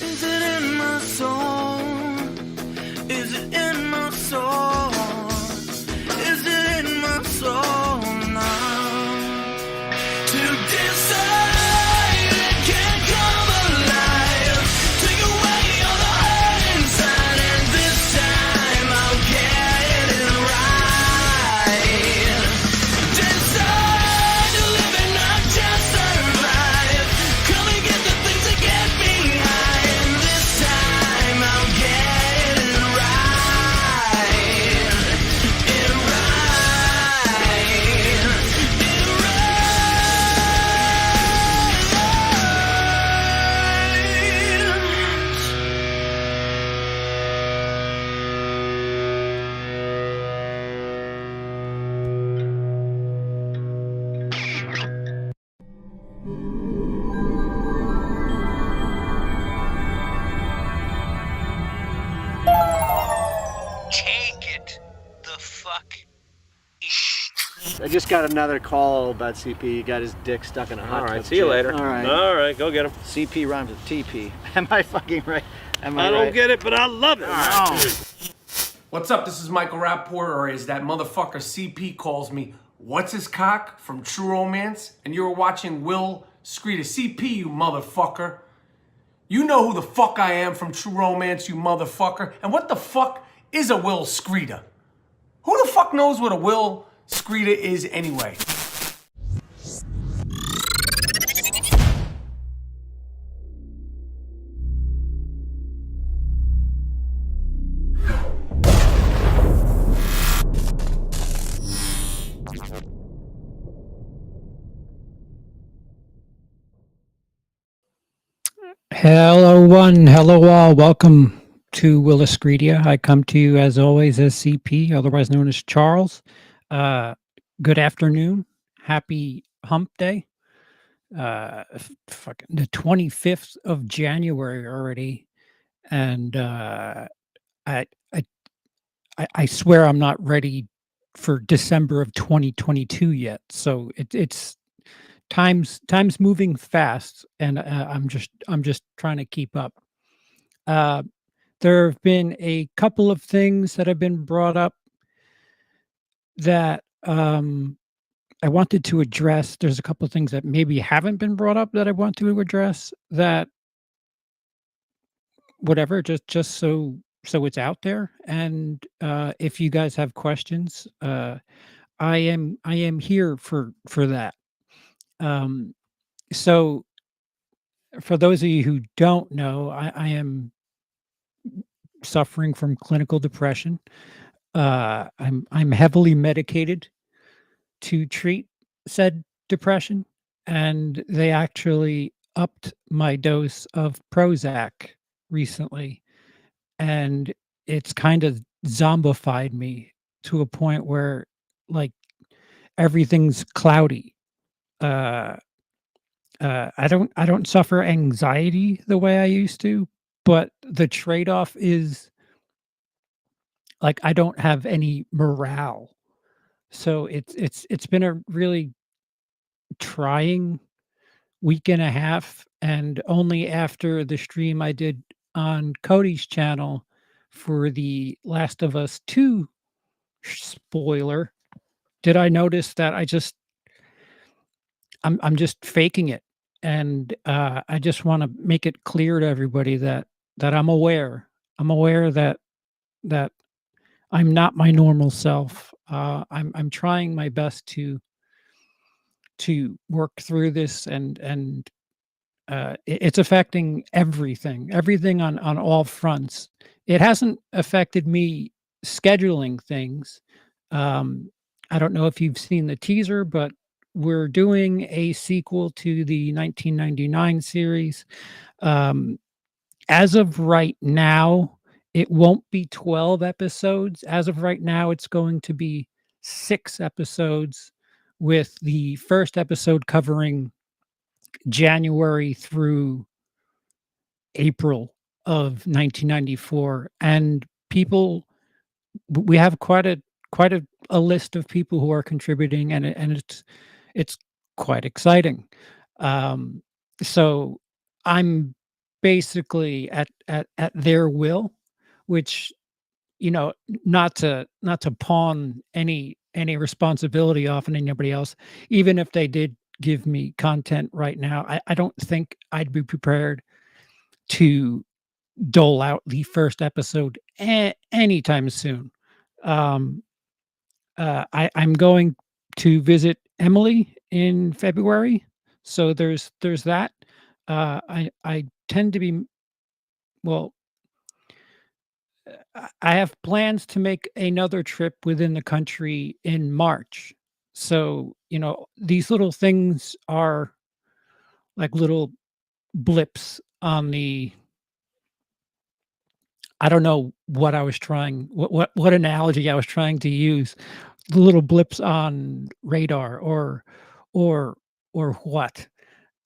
Is it in my soul? Is it in my soul? Is it in my soul now? To decide it can't come alive. Take away all the hurt inside, and this time I'll get it right. Decide to live and not just survive. Come and get the things that get me high, and this time I'll get it right. It Take it the fuck easy. I just got another call about CP. He got his dick stuck in a hot All right, tub see you chair. later. All right. All right, go get him. CP rhymes with TP. Am I fucking right? Am I I don't right? get it, but I love it. Oh. What's up? This is Michael Rapport, or as that motherfucker CP calls me, What's His Cock from True Romance, and you're watching WILIscredia. CP, you motherfucker. You know who the fuck I am from True Romance, you motherfucker. And what the fuck is a WILIscredia? Who the fuck knows what a WILIscredia is anyway? Hello one, hello all, welcome to WILIscredia. I come to you as always as CP, otherwise known as Charles. Good afternoon, happy hump day. Fucking the 25th of January already. And I swear I'm not ready for December of 2022 yet. So it's time's moving fast, and I'm just trying to keep up. There have been a couple of things that have been brought up that I wanted to address. There's a couple of things that maybe haven't been brought up that I want to address. That whatever, just so it's out there. And if you guys have questions, I am here for that. So for those of you who don't know, I am suffering from clinical depression. I'm heavily medicated to treat said depression, and they actually upped my dose of Prozac recently, and it's kind of zombified me to a point where like everything's cloudy. I don't suffer anxiety the way I used to, but the trade-off is like I don't have any morale. So it's been a really trying week and a half, and only after the stream I did on Cody's channel for the Last of Us 2 spoiler did I notice that I'm just faking it. And I just want to make it clear to everybody that I'm aware. I'm aware that I'm not my normal self. I'm trying my best to work through this, and it's affecting everything on all fronts. It hasn't affected me scheduling things. I don't know if you've seen the teaser, but we're doing a sequel to the 1999 series. As of right now, it won't be 12 episodes. As of right now, it's going to be 6 episodes, with the first episode covering January through April of 1994. And we have quite a list of people who are contributing, and it's quite exciting. So I'm basically at their will, which, not to pawn any responsibility off on anybody else, even if they did give me content right now, I don't think I'd be prepared to dole out the first episode anytime soon. Um, I'm going to visit Emily in February, so there's that. I tend to be well. I have plans to make another trip within the country in March. So, these little things are like little blips on the I don't know what I was trying what analogy I was trying to use. The little blips on radar or or what.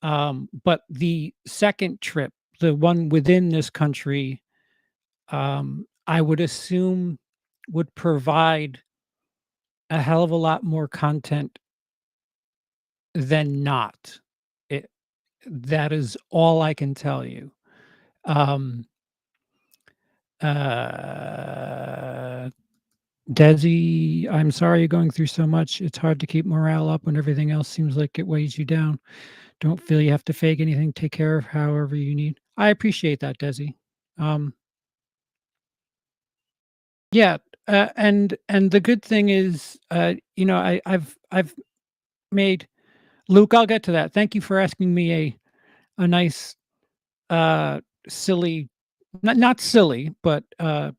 But the second trip, the one within this country, I would assume would provide a hell of a lot more content than not. It that is all I can tell you. Um, uh, Desi, I'm sorry you're going through so much. It's hard to keep morale up when everything else seems like it weighs you down. Don't feel you have to fake anything. Take care of however you need. I appreciate that, Desi. Um, yeah, and the good thing is, I've made Luke. I'll get to that. Thank you for asking me a nice, silly, not silly, but a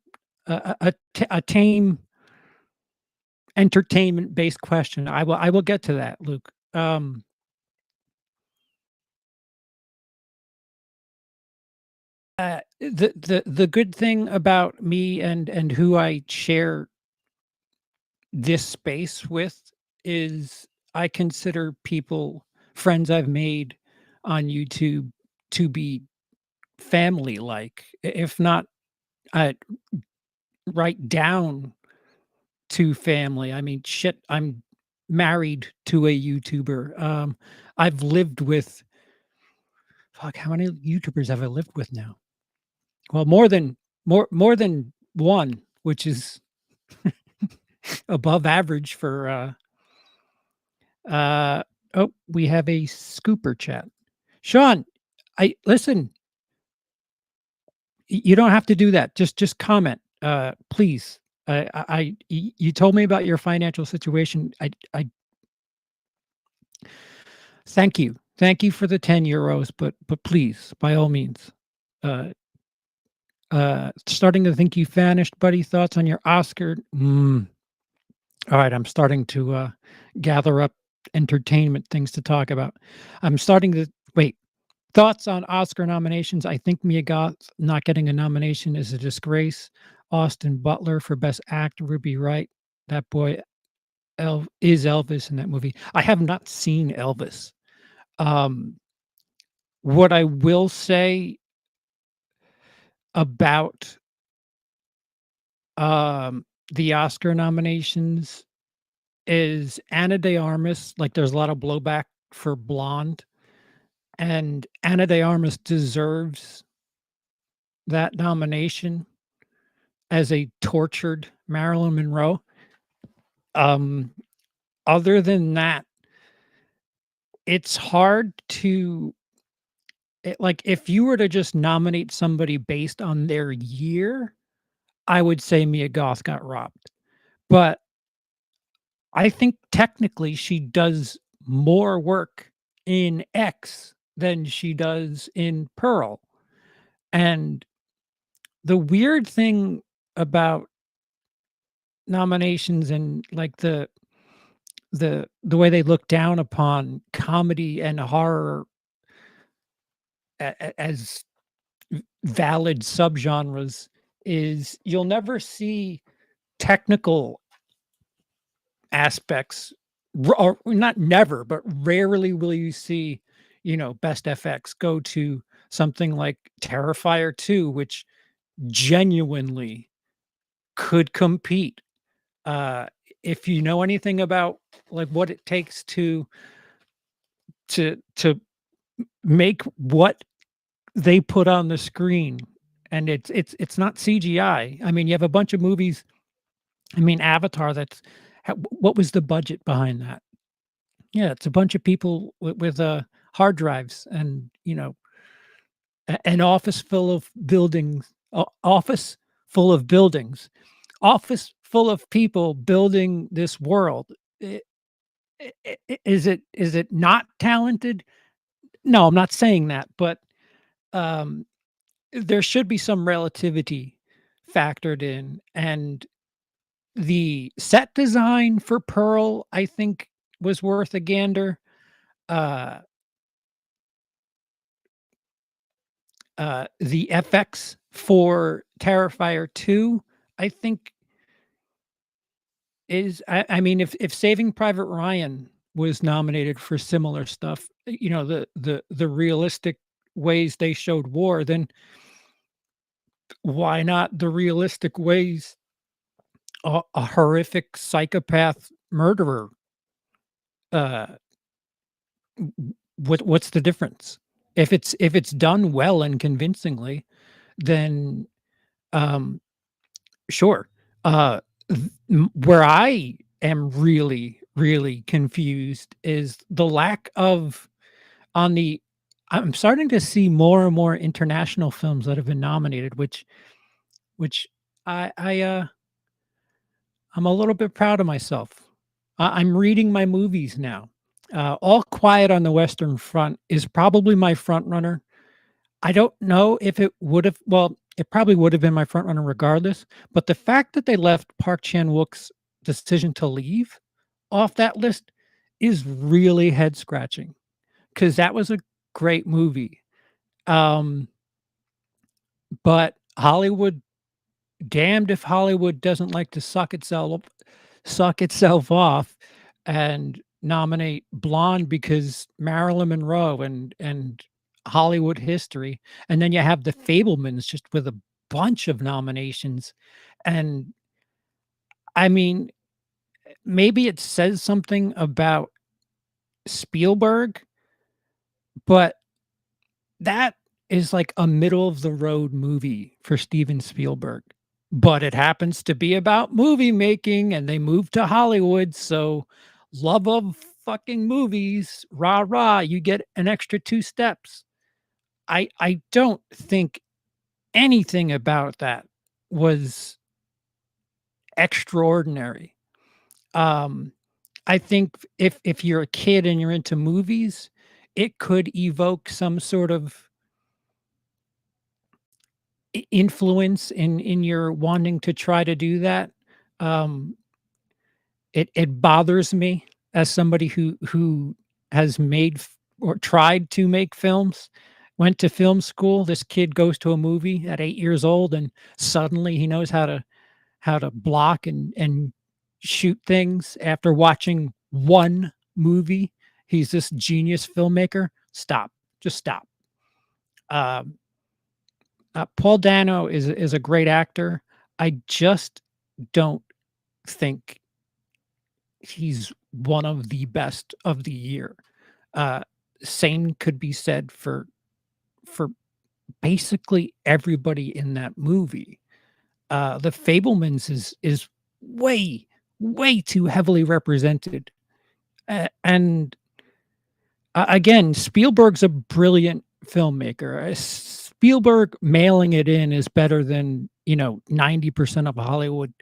tame entertainment based question. I will get to that, Luke. The good thing about me and who I share this space with is I consider people friends I've made on YouTube to be family like, if not uh, right down to family. I mean, shit, I'm married to a YouTuber. I've lived with fuck, how many YouTubers have I lived with now? Well, more than one, which is above average for oh, we have a scooper chat. Sean, I listen, you don't have to do that. Just comment. Please. You told me about your financial situation. I thank you. Thank you for the 10 euros, but please, by all means. Uh Starting to think you vanished, buddy. Thoughts on your Oscar? All right, I'm starting to gather up entertainment things to talk about. I'm starting to wait. Thoughts on Oscar nominations? I think Mia Goth not getting a nomination is a disgrace. Austin Butler for Best Actor would be right. That boy is Elvis in that movie. I have not seen Elvis. Um, what I will say about um, the Oscar nominations is Anna de Armas. Like, there's a lot of blowback for Blonde, and Anna de Armas deserves that nomination as a tortured Marilyn Monroe. Um, Other than that, it's hard to like if you were to just nominate somebody based on their year, I would say Mia Goth got robbed. But I think technically she does more work in X than she does in Pearl. And the weird thing about nominations and like the way they look down upon comedy and horror as valid subgenres is you'll never see technical aspects, or not never, but rarely will you see, best FX go to something like Terrifier 2, which genuinely could compete. Uh, if you know anything about like what it takes to make what they put on the screen, and it's not CGI. I mean, you have a bunch of movies. I mean, Avatar. What was the budget behind that? Yeah, it's a bunch of people with hard drives, and an office full of buildings, office full of buildings, office full of people building this world. I- is it not talented? No, I'm not saying that, but um, there should be some relativity factored in, and the set design for Pearl, I think, was worth a gander. Uh, the FX for Terrifier 2, I think I mean, if Saving Private Ryan was nominated for similar stuff, the realistic ways they showed war, then why not the realistic ways a horrific psychopath murderer, uh, what's the difference? If it's done well and convincingly, then, um, sure. Where I am really, really confused is the lack of on the I'm starting to see more and more international films that have been nominated, which I'm a little bit proud of myself. I'm reading my movies now. All Quiet on the Western Front is probably my front runner. I don't know if it would have well, it probably would have been my front runner regardless, but the fact that they left Park Chan-wook's Decision to Leave off that list is really head scratching because that was a great movie. Um, but Hollywood, damned if Hollywood doesn't like to suck itself off and nominate Blonde because Marilyn Monroe and Hollywood history, and then you have The Fablemans just with a bunch of nominations, and I mean, maybe it says something about Spielberg, but that is like a middle of the road movie for Steven Spielberg. But it happens to be about movie making and they moved to Hollywood, so love of fucking movies, rah rah, you get an extra 2 steps. I don't think anything about that was extraordinary. Um, I think if you're a kid and you're into movies, it could evoke some sort of influence in your wanting to try to do that. Um, it bothers me as somebody who has made or tried to make films, went to film school. This kid goes to a movie at 8 years old, and suddenly he knows how to block and shoot things after watching one movie. He's this genius filmmaker. Stop. Just stop. Um, Paul Dano is a great actor. I just don't think he's one of the best of the year. Uh, Same could be said for basically everybody in that movie. The Fablemans is way way too heavily represented, and again, Spielberg's a brilliant filmmaker. Spielberg mailing it in is better than 90% of Hollywood.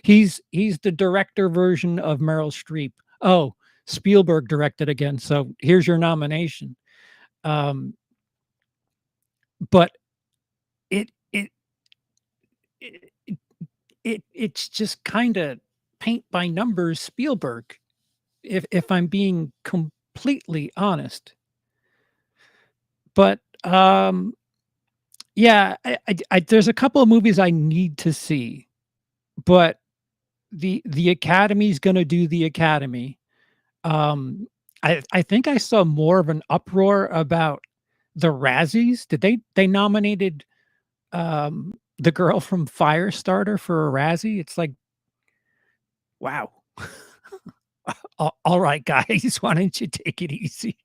He's the director version of Meryl Streep. Oh, Spielberg directed again, so here's your nomination. Um, but it it it, it's just kind of paint by numbers Spielberg. If I'm being completely honest, but yeah, there's a couple of movies I need to see, but the Academy's gonna do the Academy. I think I saw more of an uproar about the Razzies. They nominated, the girl from Firestarter for a Razzie? It's like, wow. Alright, guys, why don't you take it easy?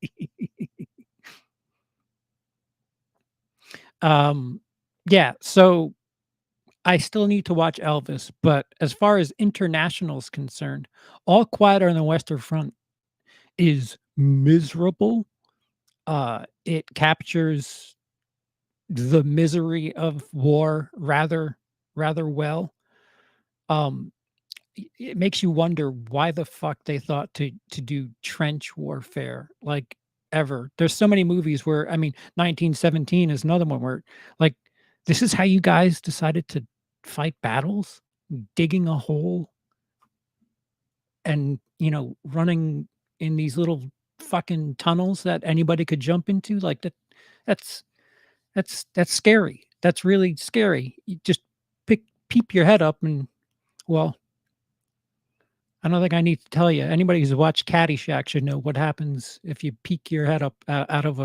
Um, yeah, so I still need to watch Elvis, but as far as international is concerned, All Quiet on the Western Front is miserable. It captures the misery of war rather well. Um, it makes you wonder why the fuck they thought to do trench warfare like ever. There's so many movies where, I mean, 1917 is another one where, like, this is how you guys decided to fight battles, digging a hole and, running in these little fucking tunnels that anybody could jump into. Like, that's that's scary. That's really scary. You just peep your head up and, well, I don't think I need to tell you. Anybody who's watched Caddyshack should know what happens if you peek your head up out of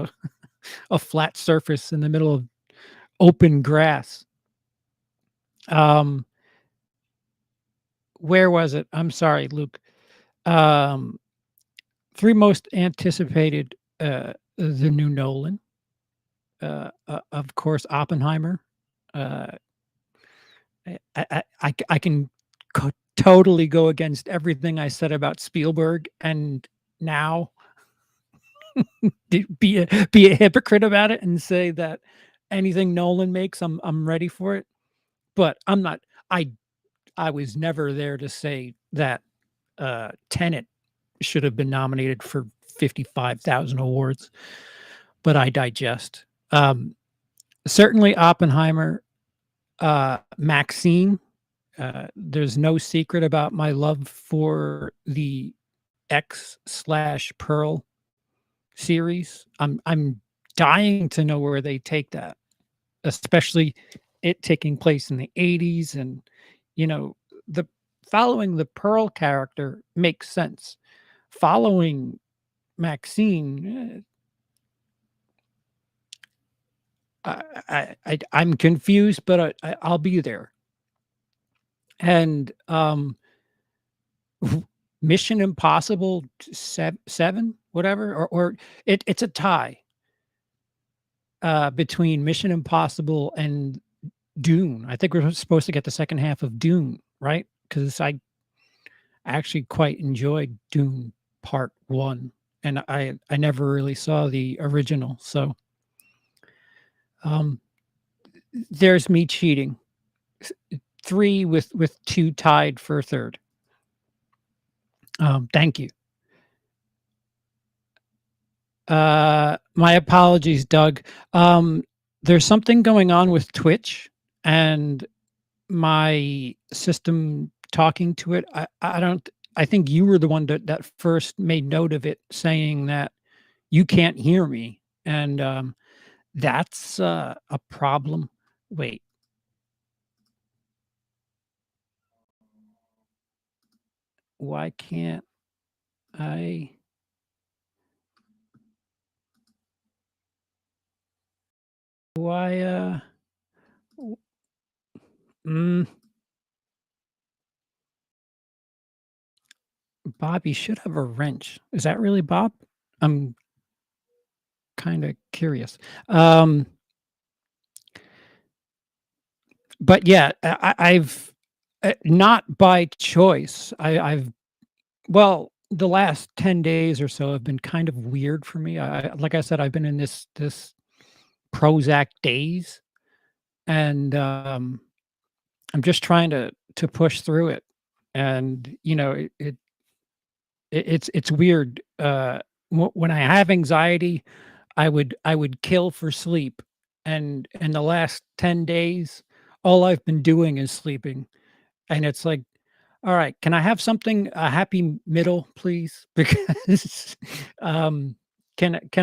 a flat surface in the middle of open grass. Um, where was it? I'm sorry, Luke. Um, 3 most anticipated, the new Nolan, of course, Oppenheimer. Uh, I can totally go against everything I said about Spielberg, and now be a hypocrite about it and say that anything Nolan makes, I'm ready for it. But I'm not. I I was never there to say that Tenet should have been nominated for 55,000 awards, but I digest. Certainly Oppenheimer, Maxine. There's no secret about my love for the X slash Pearl series. I'm dying to know where they take that, especially it taking place in the 80s, and you know the following the Pearl character makes sense. Following Maxine, I'm confused, but I'll be there. And Mission Impossible 7, whatever, or it's a tie between Mission Impossible and Dune. I think we're supposed to get the second half of Dune, right? Because I actually quite enjoyed Dune Part 1, and I never really saw the original. So um, there's me cheating. 3 with 2 tied for third. Thank you. My apologies, Doug. There's something going on with Twitch and my system talking to it. I don't. I think you were the one that first made note of it, saying that you can't hear me, and that's a problem. Wait, why can't I? Why? w- Mm, Bob, you should have a wrench. Is that really Bob? I'm kind of curious. Um, but yeah, I've not by choice. I've well, the last 10 days or so have been kind of weird for me. Like I said, I've been in this Prozac daze, and I'm just trying to push through it. And it's weird. When I have anxiety, I would kill for sleep, and in the last 10 days, all I've been doing is sleeping. And it's like, all right, can I have something a happy middle, please? Because can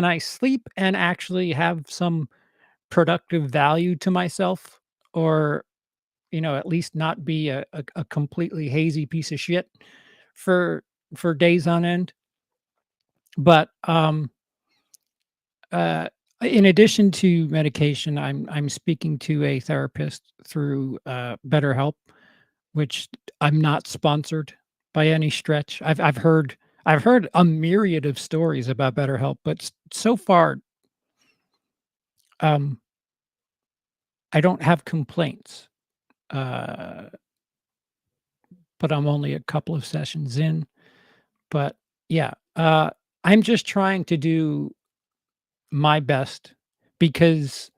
I sleep and actually have some productive value to myself, or at least not be a completely hazy piece of shit for days on end. But uh, in addition to medication, I'm speaking to a therapist through BetterHelp, which I'm not sponsored by any stretch. I've heard a myriad of stories about BetterHelp, but so far, um, I don't have complaints, uh, but I'm only a couple of sessions in. But yeah, I'm just trying to do my best because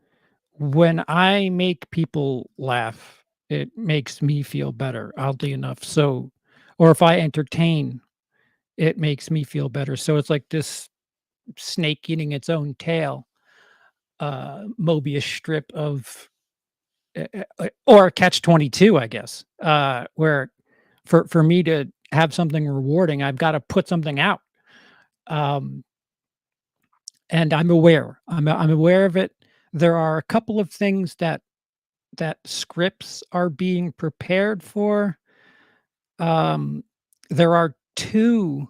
when I make people laugh, it makes me feel better, oddly enough. So, or if I entertain, it makes me feel better. So it's like this snake eating its own tail, Mobius strip of, or catch 22, I guess, where for me to have something rewarding, I've got to put something out. Um, and I'm aware. I'm aware of it. There are a couple of things that scripts are being prepared for. Um, there are 2,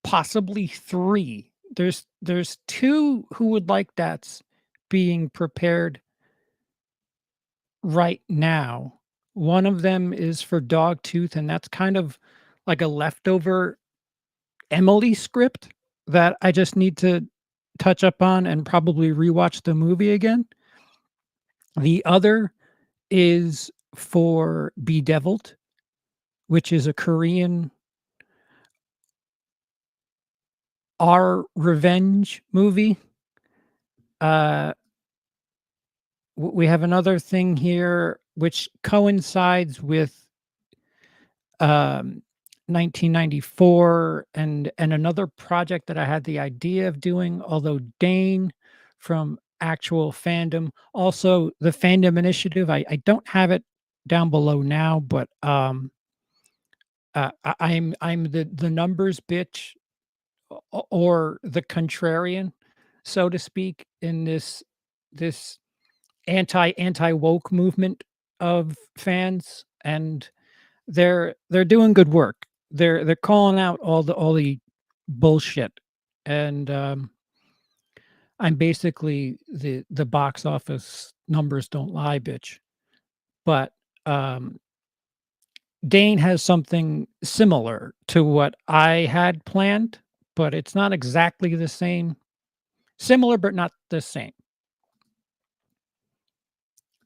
possibly 3. There's 2 who would like that's being prepared right now. One of them is for Dogtooth, and that's kind of like a leftover Emily script that I just need to touch up on and probably rewatch the movie again. The other is for Bedeviled, which is a Korean our revenge movie. Uh, we have another thing here which coincides with um, 1994 and another project that I had the idea of doing, although Dane from Actual Fandom, also the Fandom Initiative. I don't have it down below now, but I'm the numbers bitch or the contrarian, so to speak, in this anti woke movement of fans, and they're doing good work. They're calling out all the bullshit, and I'm basically the box office numbers don't lie, bitch. But um, Dane has something similar to what I had planned, but it's not exactly the same. Similar, but not the same.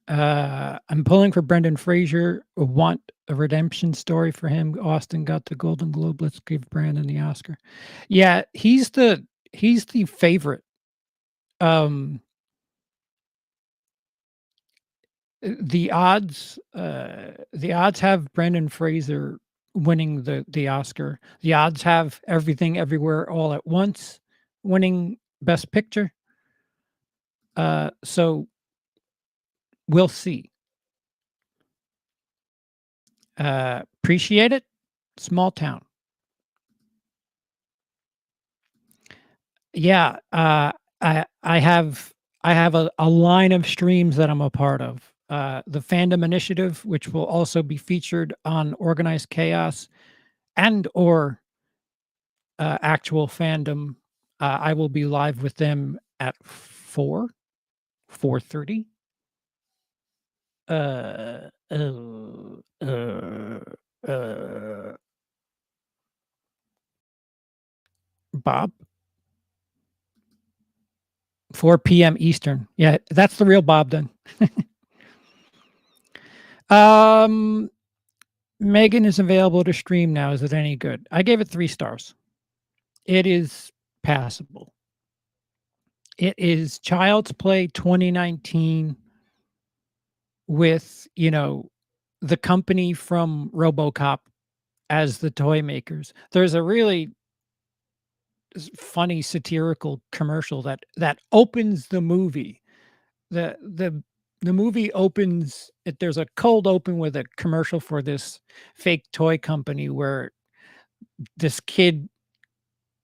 I'm pulling for Brendan Fraser. I want a redemption story for him. Austin got the Golden Globe. Let's give Brandon the Oscar. Yeah, he's the favorite. Um, the odds have Brendan Fraser winning the Oscar. The odds have Everything Everywhere All at Once winning Best Picture. So we'll see. Appreciate it. Small town. Yeah, I have a line of streams that I'm a part of. The Fandom Initiative, which will also be featured on Organized Chaos and or Actual Fandom. I will be live with them at 4:30. Uh, uh, uh, uh, Bob, 4 p.m. Eastern. Yeah, that's the real Bob then. Um, Megan is available to stream now. Is it any good? I gave it 3 stars. It is passable. It is Child's Play 2019 with, the company from RoboCop as the toy makers. There's a really funny satirical commercial that opens the movie. The movie opens there's a cold open with a commercial for this fake toy company where this kid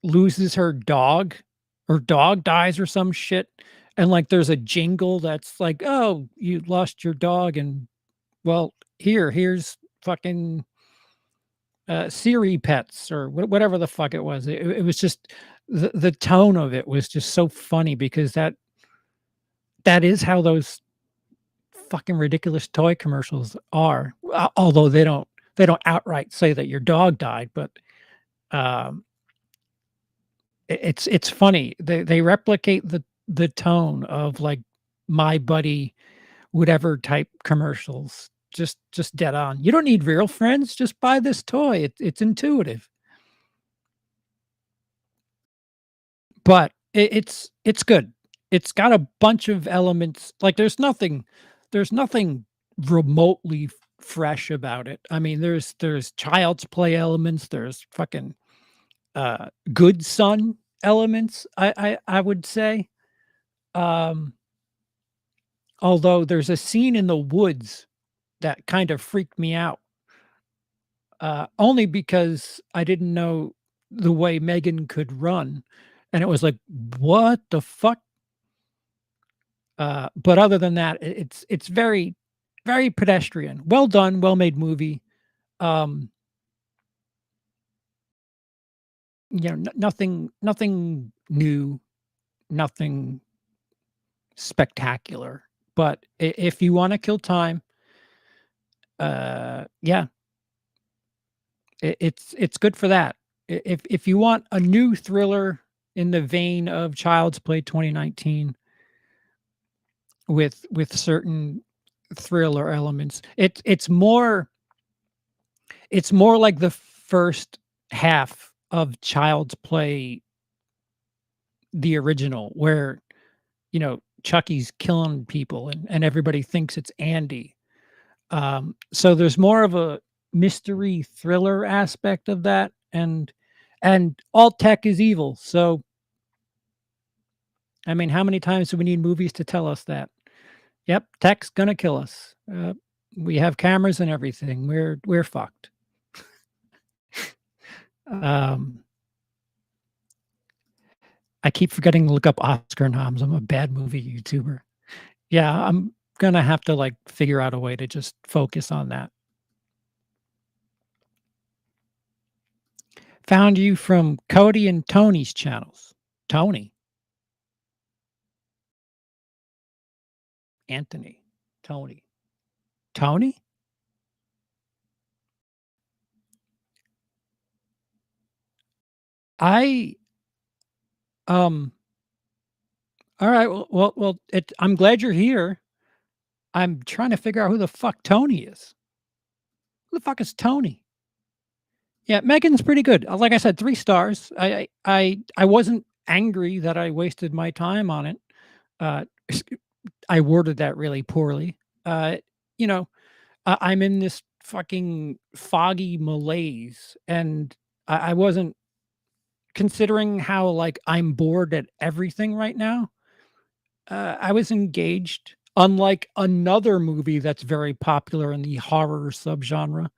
loses her dog dies or some shit, and like there's a jingle that's like, oh, you lost your dog, and well, here's fucking Siri pets or whatever the fuck it was. It was just the tone of it was just so funny because that is how those fucking ridiculous toy commercials are. Although they don't outright say that your dog died, but um it's funny. They replicate the tone of like My Buddy whatever type commercials. Just dead on. You don't need real friends. Just buy this toy. It's intuitive, but it's good. It's got a bunch of elements. Like there's nothing remotely fresh about it. I mean, there's child's play elements. There's fucking good son elements. I would say. Um, Although there's a scene in the woods that kind of freaked me out, only because I didn't know the way Megan could run, and it was like, "What the fuck?" But other than that, it's very, very pedestrian. Well done, well-made movie. Um, nothing new, nothing spectacular. But if you wanna kill time, yeah, it's good for that. If you want a new thriller in the vein of Child's Play 2019 with certain thriller elements, it's more like the first half of Child's Play, the original, where Chucky's killing people and everybody thinks it's Andy. So there's more of a mystery thriller aspect of that, and all tech is evil. So I mean, how many times do we need movies to tell us that? Yep, tech's gonna kill us. We have cameras and everything. We're fucked. Um, I keep forgetting to look up Oscar noms. I'm a bad movie YouTuber. Yeah, I'm gonna have to like figure out a way to just focus on that. Found you from Cody and Tony's channels. Tony, Anthony, Tony, Tony. I um. All right. Well. I'm glad you're here. I'm trying to figure out who the fuck Tony is. Who the fuck is Tony? Yeah, Megan's pretty good. Like I said, 3 stars. I wasn't angry that I wasted my time on it. Uh, I worded that really poorly. You know, I'm in this fucking foggy malaise, and I wasn't considering how like I'm bored at everything right now. I was engaged, unlike another movie that's very popular in the horror subgenre.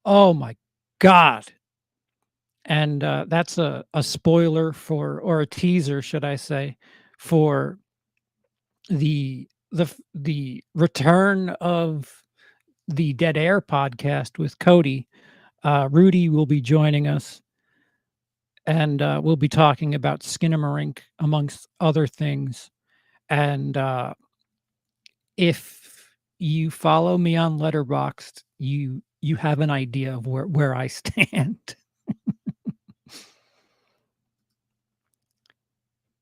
Oh my god! And that's a spoiler for, or a teaser, should I say, for the return of the Dead Air podcast with Cody. Rudy will be joining us, and we'll be talking about Skinamarink amongst other things. And if you follow me on Letterboxd, you have an idea of where I stand.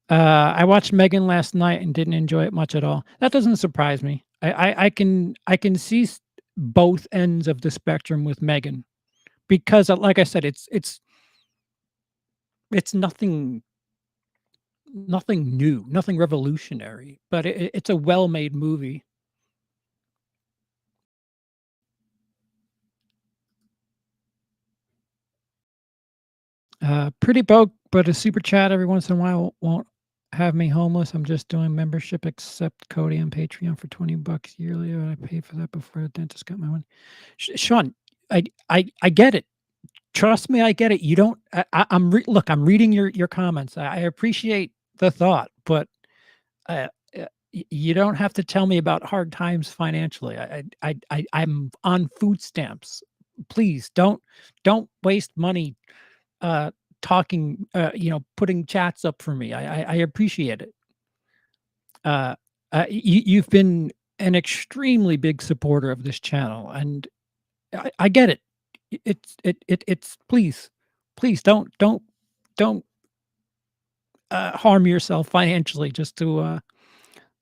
I watched Megan last night and didn't enjoy it much at all. That doesn't surprise me. I can see both ends of the spectrum with Megan, because like I said, it's nothing new, nothing revolutionary, but it's a well-made movie. Pretty broke, but a super chat every once in a while won't have me homeless. I'm just doing membership, except Cody on Patreon for $20 yearly. I paid for that before the dentist got my money. Sean, I get it. Trust me, I get it. You don't. Look. I'm reading your comments. I appreciate the thought, but you don't have to tell me about hard times financially. I'm on food stamps. Please don't waste money talking, putting chats up for me. I appreciate it. You've been an extremely big supporter of this channel, and I get it. It's please don't harm yourself financially just to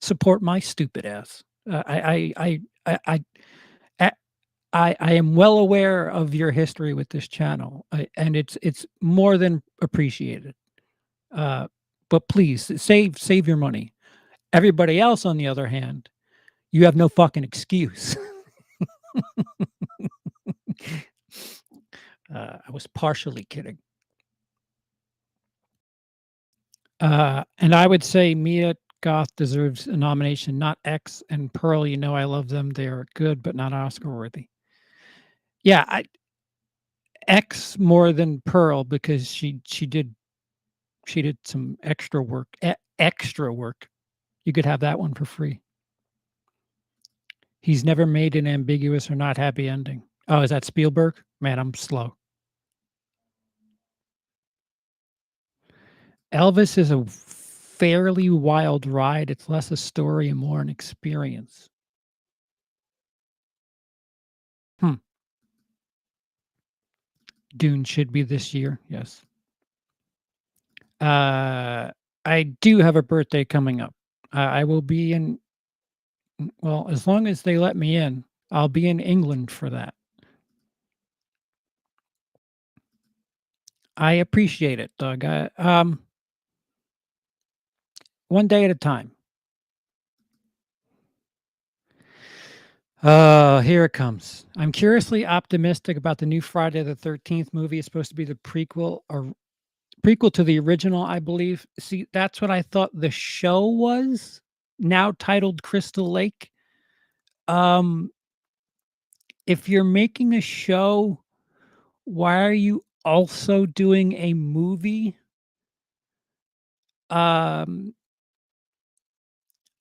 support my stupid ass. I I I am well aware of your history with this channel, and it's more than appreciated. Uh, but please save your money. Everybody else, on the other hand, you have no fucking excuse. I was partially kidding. And I would say Mia Goth deserves a nomination, not X and Pearl. You know I love them. They are good, but not Oscar worthy. Yeah, X more than Pearl because she did some extra work. Extra work. You could have that one for free. He's never made an ambiguous or not happy ending. Oh, is that Spielberg? Man, I'm slow. Elvis is a fairly wild ride. It's less a story and more an experience. Hmm. Dune should be this year. Yes. I do have a birthday coming up. I will be in, well, as long as they let me in, I'll be in England for that. I appreciate it, Doug. One day at a time. Here it comes. I'm curiously optimistic about the new Friday the 13th movie. It's supposed to be the prequel to the original, I believe. See, that's what I thought the show was, now titled Crystal Lake. If you're making a show, why are you also doing a movie? Um,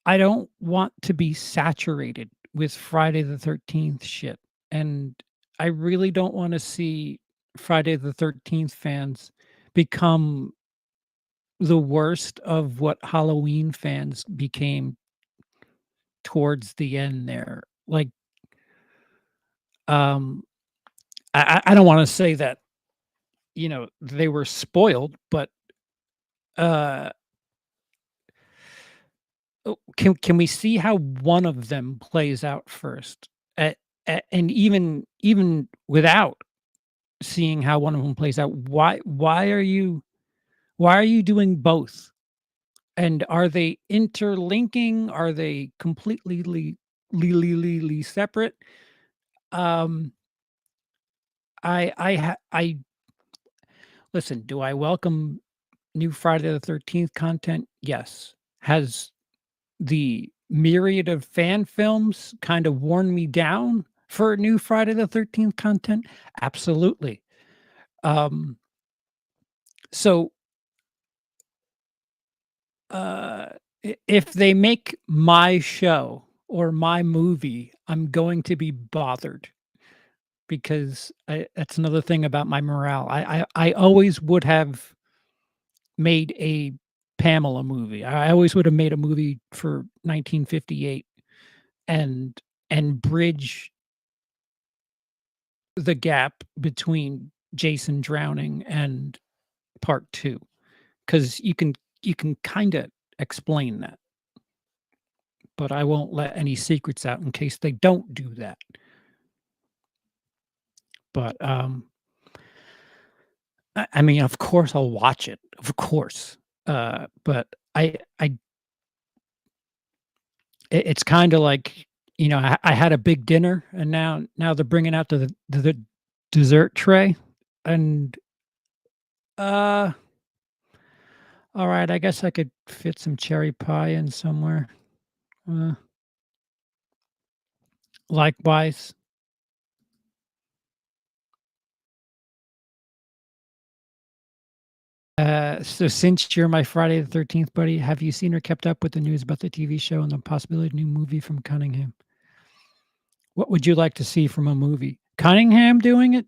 I don't want to be saturated with Friday the 13th shit. And I really don't want to see Friday the 13th fans become the worst of what Halloween fans became towards the end there. Like, um, I don't want to say that, they were spoiled, but uh can we see how one of them plays out first? And even without seeing how one of them plays out, why are you doing both? And are they interlinking? Are they completely separate? Um, I listen. Do I welcome new Friday the 13th content? Yes. Has the myriad of fan films kind of worn me down for new Friday the 13th content? Absolutely. Um, so uh, if they make my show or my movie, I'm going to be bothered because that's another thing about my morale. I always would have made a Pamela movie. I always would have made a movie for 1958 and bridge the gap between Jason drowning and part 2, because you can kind of explain that, but I won't let any secrets out in case they don't do that. But I mean, of course I'll watch it, of course. But it's kind of like, I had a big dinner and now they're bringing out the dessert tray, and uh all right, I guess I could fit some cherry pie in somewhere. Uh, Likewise. So since you're my Friday the 13th buddy, have you seen or kept up with the news about the TV show and the possibility of a new movie from Cunningham? What would you like to see from a movie? Cunningham doing it?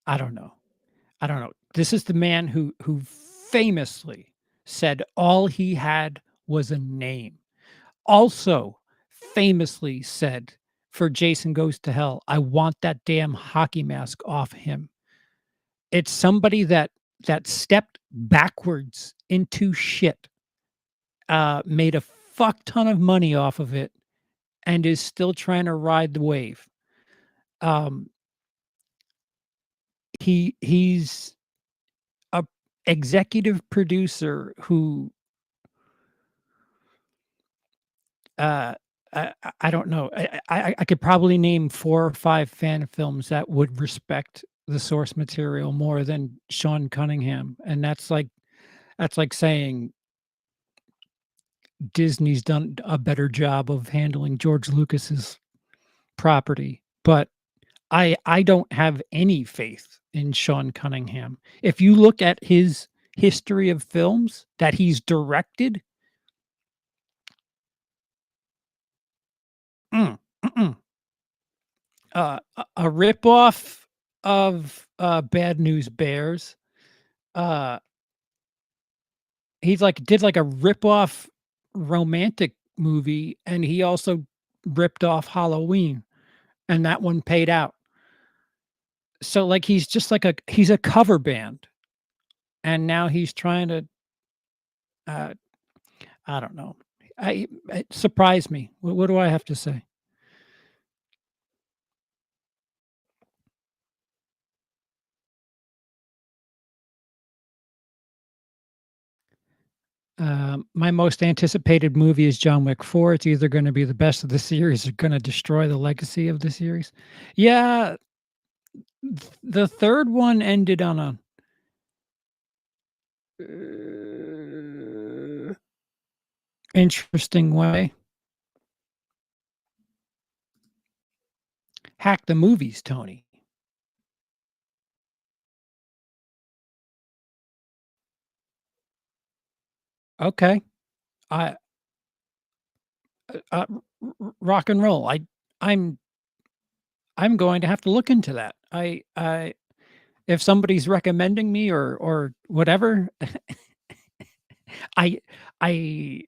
I don't know. I don't know. This is the man who famously said all he had was a name. Also famously said for Jason Goes to Hell, I want that damn hockey mask off him. It's somebody that that stepped backwards into shit, made a fuck ton of money off of it, and is still trying to ride the wave. Um, he's a executive producer who uh I don't know. I could probably name 4 or 5 fan films that would respect the source material more than Sean Cunningham, and that's like saying Disney's done a better job of handling George Lucas's property. But I don't have any faith in Sean Cunningham. If you look at his history of films that he's directed, mm-mm. A ripoff of Bad News Bears. Uh, he's like did like a ripoff romantic movie, and he also ripped off Halloween, and that one paid out. So like he's just like he's a cover band, and now he's trying to uh, I don't know. It surprised me. What do I have to say? My most anticipated movie is John Wick 4. It's either going to be the best of the series or going to destroy the legacy of the series. Yeah, the third one ended on a interesting way. Hack the movies, Tony. Okay, I rock and roll. I'm I'm going to have to look into that. I if somebody's recommending me or whatever, I I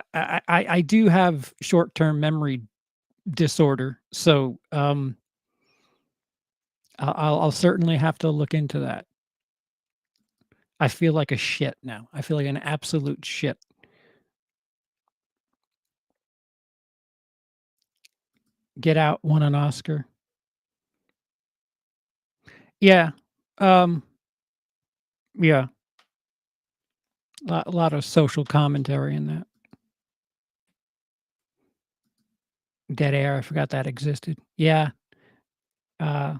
I do have short-term memory disorder, so I'll certainly have to look into that. I feel like a shit now. I feel like an absolute shit. Get Out won an Oscar. Yeah, um, yeah, lot of social commentary in that. Dead Air, I forgot that existed. Yeah, uh,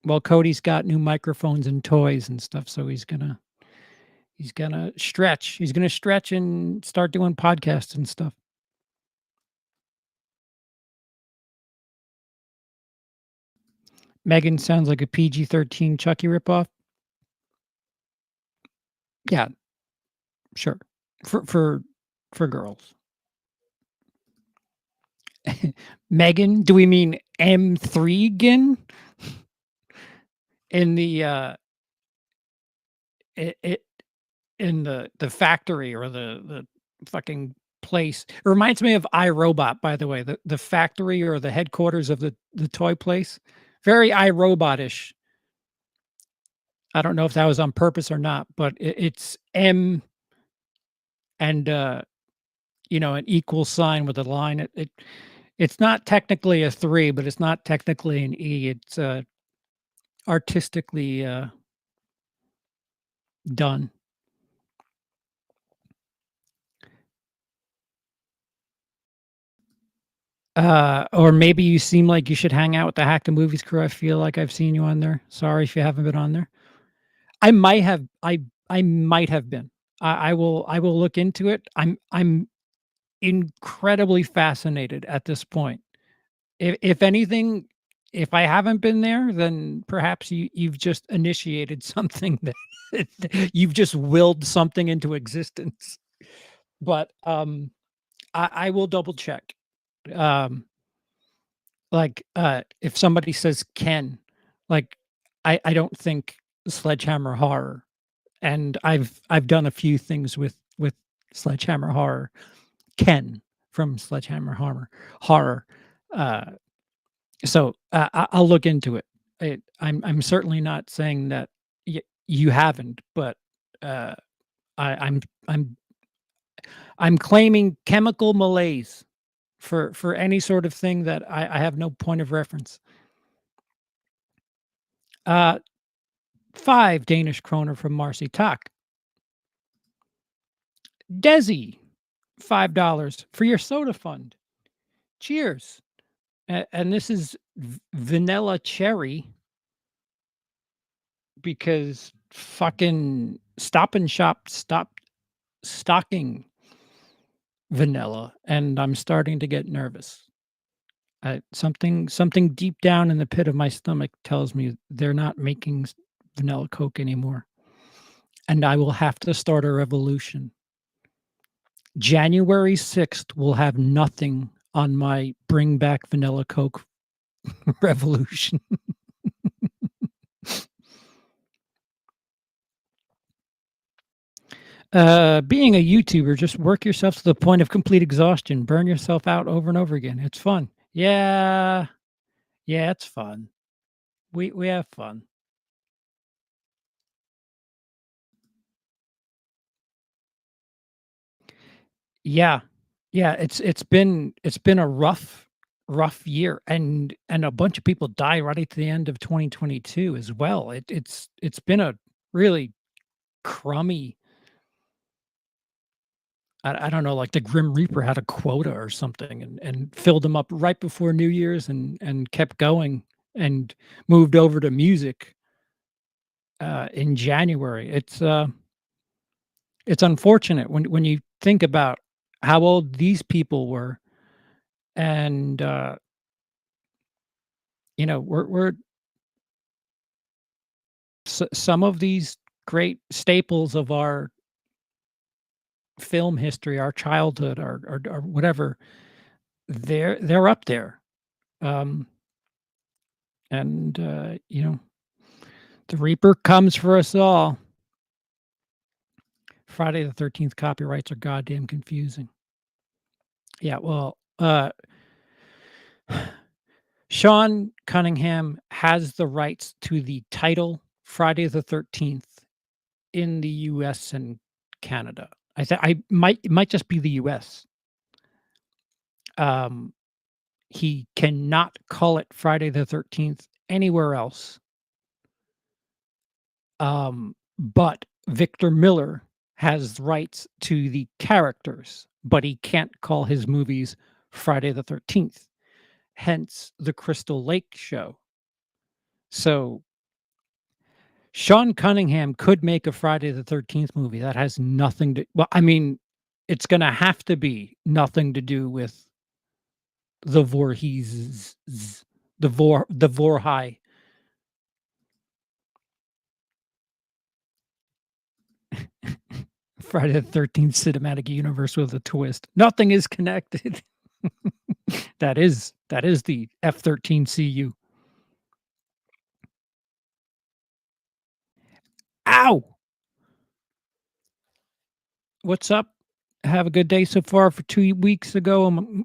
well, Cody's got new microphones and toys and stuff, so he's gonna stretch. He's gonna stretch and start doing podcasts and stuff. Megan sounds like a PG-13 Chucky ripoff. Yeah, sure. For girls. Megan, do we mean M3 gin? In the it in the factory or the fucking place. It reminds me of iRobot, by the way, the factory or the headquarters of the toy place. Very iRobot-ish. I don't know if that was on purpose or not, but it's M and an equal sign with a line. It's not technically a 3, but it's not technically an E. It's artistically done. Or maybe you seem like you should hang out with the Hack the Movies crew. I feel like I've seen you on there. Sorry if you haven't been on there. I might have been. I will look into it. I'm incredibly fascinated at this point. If anything, if I haven't been there, then perhaps you've just initiated something that you've just willed something into existence. But I will double check. Um, if somebody says Ken, like I don't think Sledgehammer Horror, and I've done a few things with Sledgehammer Horror. Ken from Sledgehammer Horror. So I'll look into it. I'm certainly not saying that you haven't, but uh, I, I'm I'm I'm claiming chemical malaise for any sort of thing that I have no point of reference. Uh, 5 Danish kroner from Marcy Tak. Desi, $5 for your soda fund. Cheers. And this is vanilla cherry because fucking Stop and Shop stopped stocking vanilla, and I'm starting to get nervous. Something deep down in the pit of my stomach tells me they're not making vanilla Coke anymore, and I will have to start a revolution. January 6th will have nothing on my bring back vanilla Coke revolution. Being a YouTuber, just work yourself to the point of complete exhaustion. Burn yourself out over and over again. It's fun. Yeah. Yeah, it's fun. We have fun. Yeah. Yeah, it's been a rough year, and a bunch of people die right at the end of 2022 as well. It's been a really crummy. I don't know, like the Grim Reaper had a quota or something and filled them up right before New Year's and kept going and moved over to music in January. It's unfortunate when you think about how old these people were, and we're some of these great staples of our film history, our childhood, our whatever, they're up there. Um, and the Reaper comes for us all. Friday the 13th copyrights are goddamn confusing. Yeah, well, Sean Cunningham has the rights to the title Friday the 13th in the US and Canada. It might just be the US. Um, he cannot call it Friday the 13th anywhere else. But Victor Miller has rights to the characters, but he can't call his movies Friday the 13th. Hence the Crystal Lake show. So Sean Cunningham could make a Friday the 13th movie that has nothing to, well, I mean, it's going to have to be nothing to do with the Voorhees, the Vorhai. Friday the 13th cinematic universe with a twist. Nothing is connected. That is the F-13 CU. Ow! What's up? Have a good day so far. For 2 weeks ago,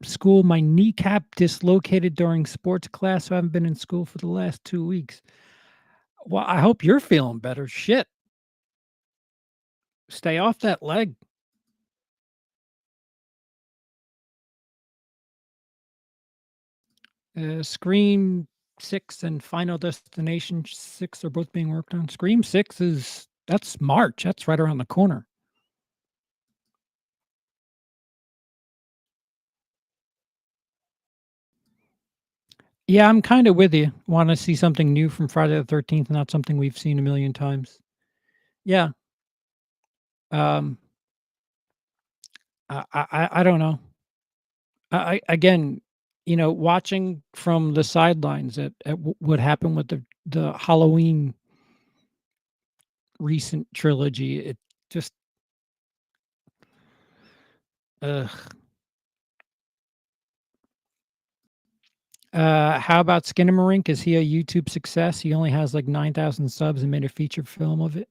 school, my kneecap dislocated during sports class, so I haven't been in school for the last 2 weeks. Well, I hope you're feeling better. Shit. Stay off that leg. Scream 6 and Final Destination 6 are both being worked on. Scream 6 that's March. That's right around the corner. Yeah, I'm kinda with you. Wanna see something new from Friday the 13th, not something we've seen a million times. Yeah. Um, I don't know. I again, watching from the sidelines at what happened with the Halloween recent trilogy, it just ugh. How about Skinamarink? Is he a YouTube success? He only has, like, 9,000 subs and made a feature film of it,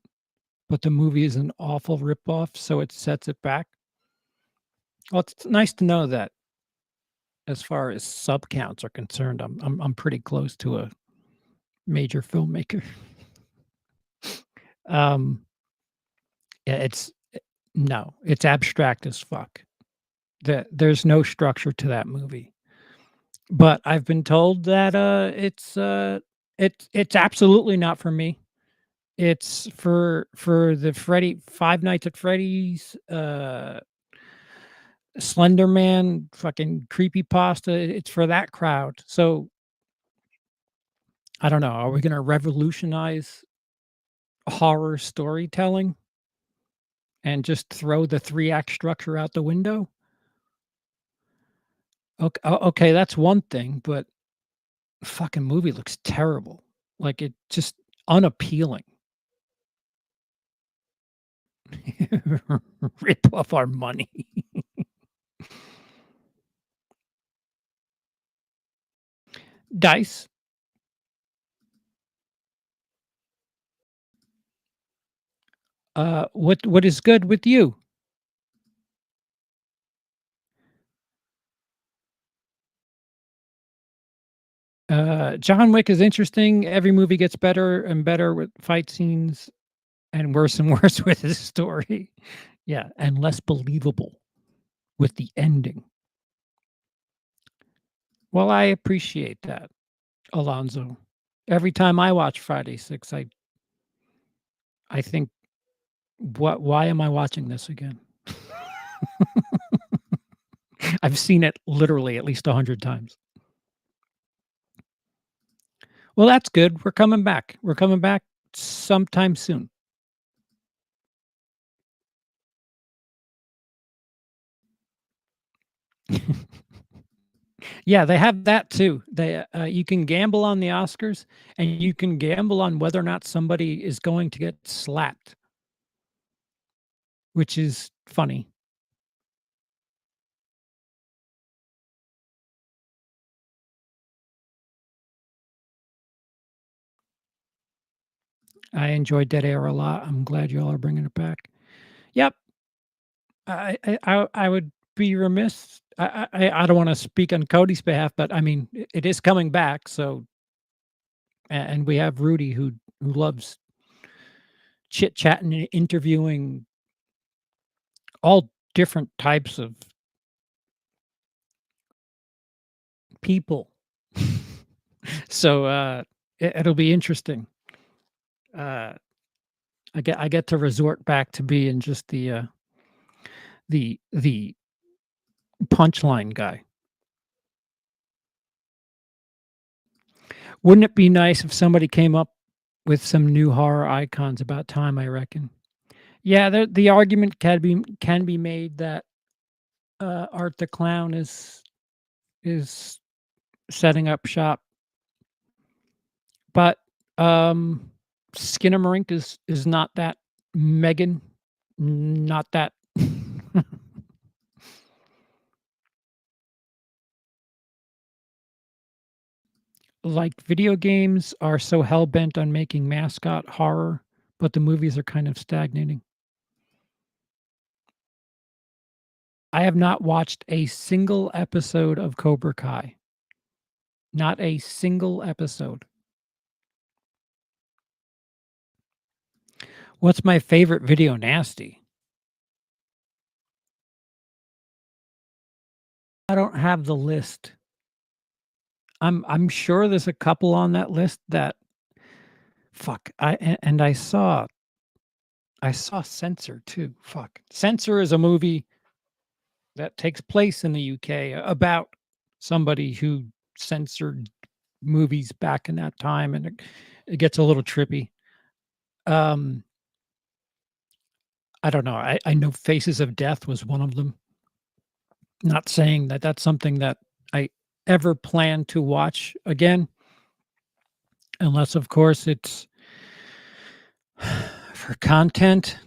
but the movie is an awful ripoff, so it sets it back. Well, it's nice to know that as far as sub counts are concerned, I'm pretty close to major filmmaker. Um, yeah, it's abstract as fuck. There's no structure to that movie. But I've been told that, it's absolutely not for me. It's for the Freddy Five Nights at Freddy's, Slender Man, fucking creepypasta, it's for that crowd. So, I don't know, are we gonna revolutionize horror storytelling and just throw the three-act structure out the window? Okay, that's one thing, but fucking movie looks terrible. Like, it just unappealing. Rip off our money. Dice, what is good with you? John Wick is interesting. Every movie gets better and better with fight scenes and worse and worse with his story. Yeah, and less believable with the ending. Well, I appreciate that, Alonzo. Every time I watch Friday 6, I think, why am I watching this again? I've seen it literally at least 100 times. Well, that's good. We're coming back. We're coming back sometime soon. Yeah, they have that too. You can gamble on the Oscars, and you can gamble on whether or not somebody is going to get slapped, which is funny. I enjoyed Dead Air a lot. I'm glad y'all are bringing it back. Yep. I would be remiss. I don't wanna speak on Cody's behalf, but I mean, it is coming back, so and we have Rudy who loves chit-chatting and interviewing all different types of people. So, it'll be interesting. Uh, I get to resort back to being just the punchline guy. Wouldn't it be nice if somebody came up with some new horror icons? About time, I reckon. Yeah, the argument can be made that, Art the Clown is setting up shop, but, Skinamarink is not that. Megan, not that. Like, video games are so hell-bent on making mascot horror, but the movies are kind of stagnating. I have not watched a single episode of Cobra Kai. Not a single episode. What's my favorite video nasty? I don't have the list. I'm sure there's a couple on that list that fuck, and I saw Censor too. Fuck. Censor is a movie that takes place in the UK about somebody who censored movies back in that time, and it gets a little trippy. Um, I don't know. I know Faces of Death was one of them. Not saying that that's something that I ever plan to watch again, unless, of course, it's for content.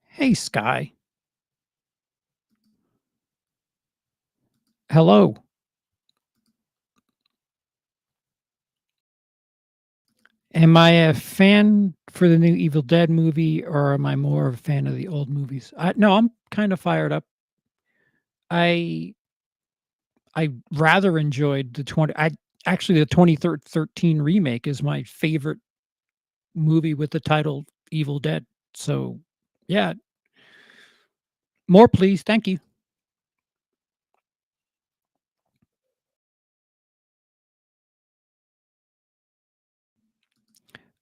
Hey, Sky. Hello. Am I a fan for the new Evil Dead movie, or am I more of a fan of the old movies? No, I'm kind of fired up. I rather enjoyed the 20. Actually, the 2013 remake is my favorite movie with the title Evil Dead. So, yeah, more please. Thank you.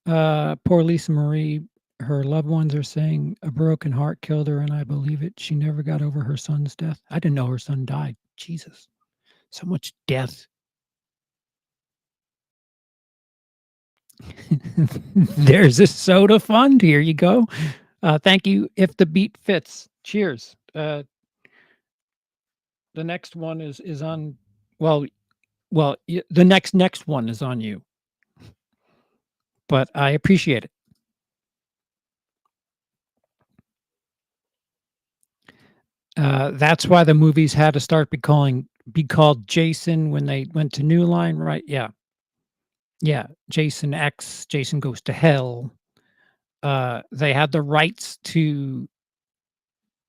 Poor Lisa Marie. Her loved ones are saying a broken heart killed her, and I believe it. She never got over her son's death. I didn't know her son died. Jesus, so much death. There's a soda fund. Here you go. Thank you. If the beat fits. Cheers. The next one is on. Well, the next one is on you. But I appreciate it. That's why the movies had to start be called Jason when they went to New Line, right? Yeah. Yeah. Jason X, Jason Goes to Hell. They had the rights to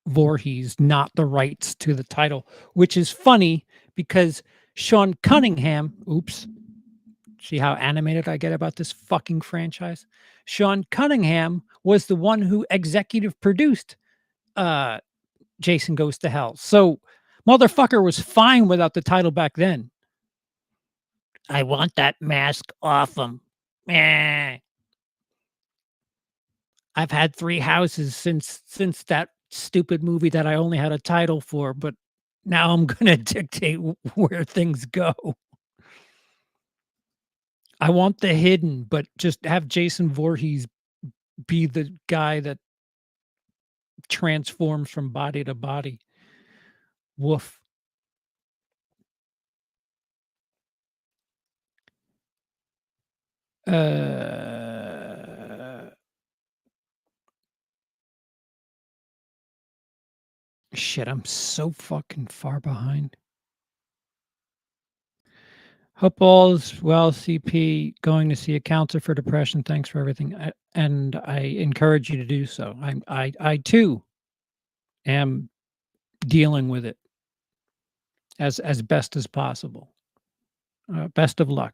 Voorhees, not the rights to the title, which is funny because Sean Cunningham, oops, see how animated I get about this fucking franchise? Sean Cunningham was the one who executive produced Jason Goes to Hell. So motherfucker was fine without the title back then. I want that mask off him. Meh. I've had 3 houses since that stupid movie that I only had a title for, but now I'm gonna dictate where things go. I want the hidden, but just have Jason Voorhees be the guy that transforms from body to body. Woof. Shit, I'm so fucking far behind. Hope all's well, CP. Going to see a counselor for depression. Thanks for everything, and I encourage you to do so. I too am dealing with it as best as possible. Best of luck.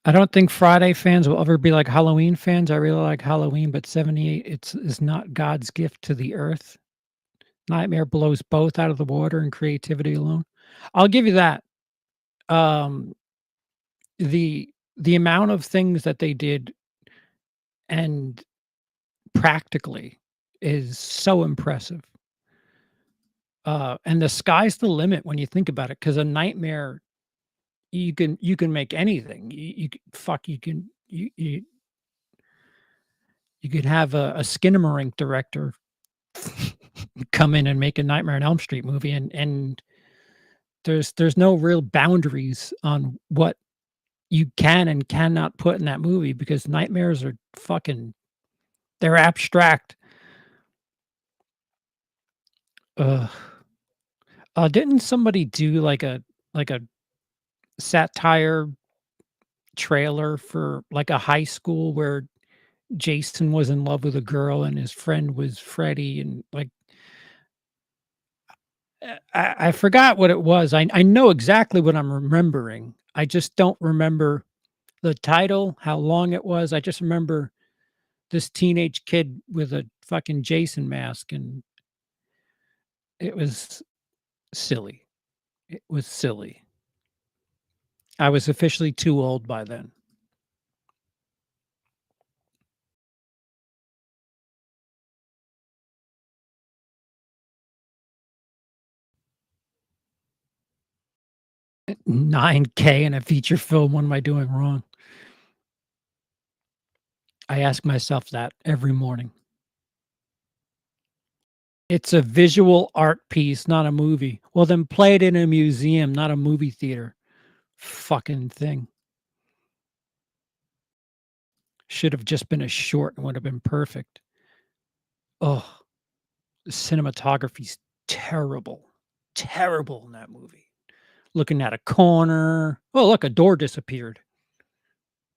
I don't think Friday fans will ever be like Halloween fans. I really like Halloween, but 78 is not God's gift to the earth. Nightmare blows both out of the water and creativity alone. I'll give you that. The amount of things that they did and practically is so impressive. And the sky's the limit when you think about it, because a nightmare, you can make anything. You could have a Skinamarink director come in and make a Nightmare on Elm Street movie, and there's no real boundaries on what you can and cannot put in that movie, because nightmares are fucking, they're abstract. Didn't somebody do like a satire trailer for like a high school where Jason was in love with a girl and his friend was Freddy, and like I forgot what it was. I know exactly what I'm remembering. I just don't remember the title, how long it was. I just remember this teenage kid with a fucking Jason mask, and it was silly. It was silly. I was officially too old by then. $9K in a feature film. What am I doing wrong? I ask myself that every morning. It's a visual art piece, not a movie. Well, then play it in a museum, not a movie theater. Fucking thing. Should have just been a short and would have been perfect. Oh, the cinematography's terrible. Terrible in that movie. Looking at a corner. Oh, look, a door disappeared.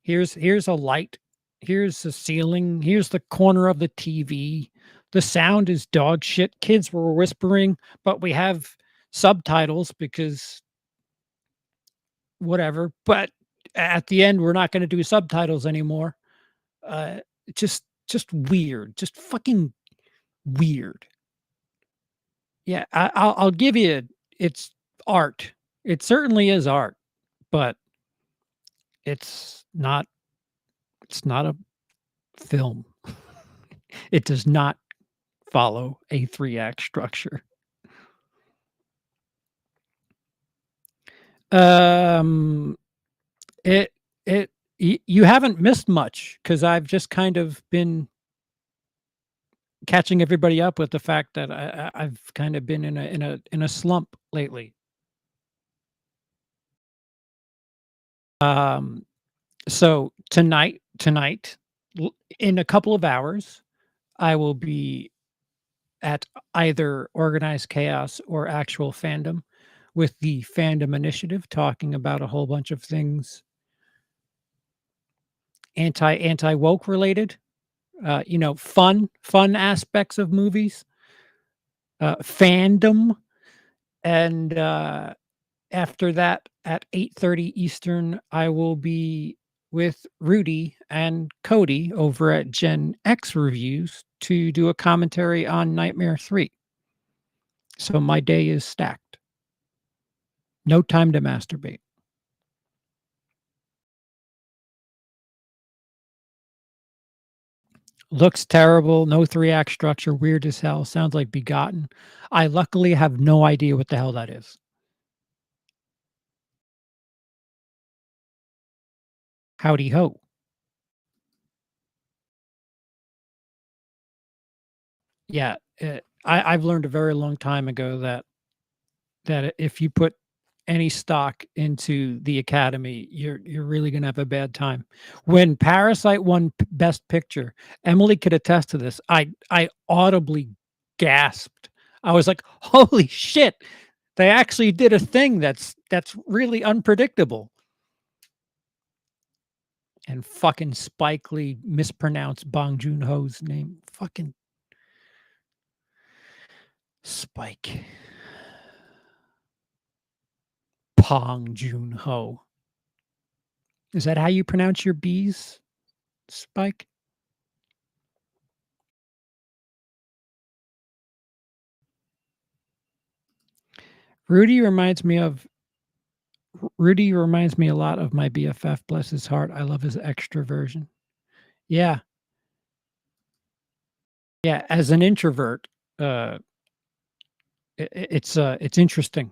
Here's a light. Here's the ceiling. Here's the corner of the TV. The sound is dog shit. Kids were whispering, but we have subtitles because whatever. But at the end, we're not going to do subtitles anymore. Uh, just weird, just fucking weird. Yeah, I'll give you it's art. It certainly is art, but it's not it's not a film. It does not follow a 3-act structure. Um, it you haven't missed much because I've just kind of been catching everybody up with the fact that I've kind of been in a slump lately. Um, so tonight, in a couple of hours, I will be at either Organized Chaos or Actual Fandom with the Fandom Initiative talking about a whole bunch of things anti woke related, fun aspects of movies, fandom, and after that at 8:30 Eastern, I will be with Rudy and Cody over at Gen X Reviews to do a commentary on Nightmare 3. So my day is stacked. No time to masturbate. Looks terrible, no 3-act structure, weird as hell, sounds like Begotten. I luckily have no idea what the hell that is. Howdy ho. Yeah, I've learned a very long time ago that if you put any stock into the Academy, you're really gonna have a bad time. When Parasite won Best Picture, Emily could attest to this. I audibly gasped. I was like, "Holy shit! They actually did a thing that's really unpredictable." And fucking Spike Lee mispronounced Bong Joon-ho's name. Fucking Spike. Bong Joon-ho. Is that how you pronounce your B's, Spike? Rudy reminds me of Rudy reminds me a lot of my BFF, bless his heart. I love his extroversion. Yeah. Yeah, as an introvert, uh, it's interesting.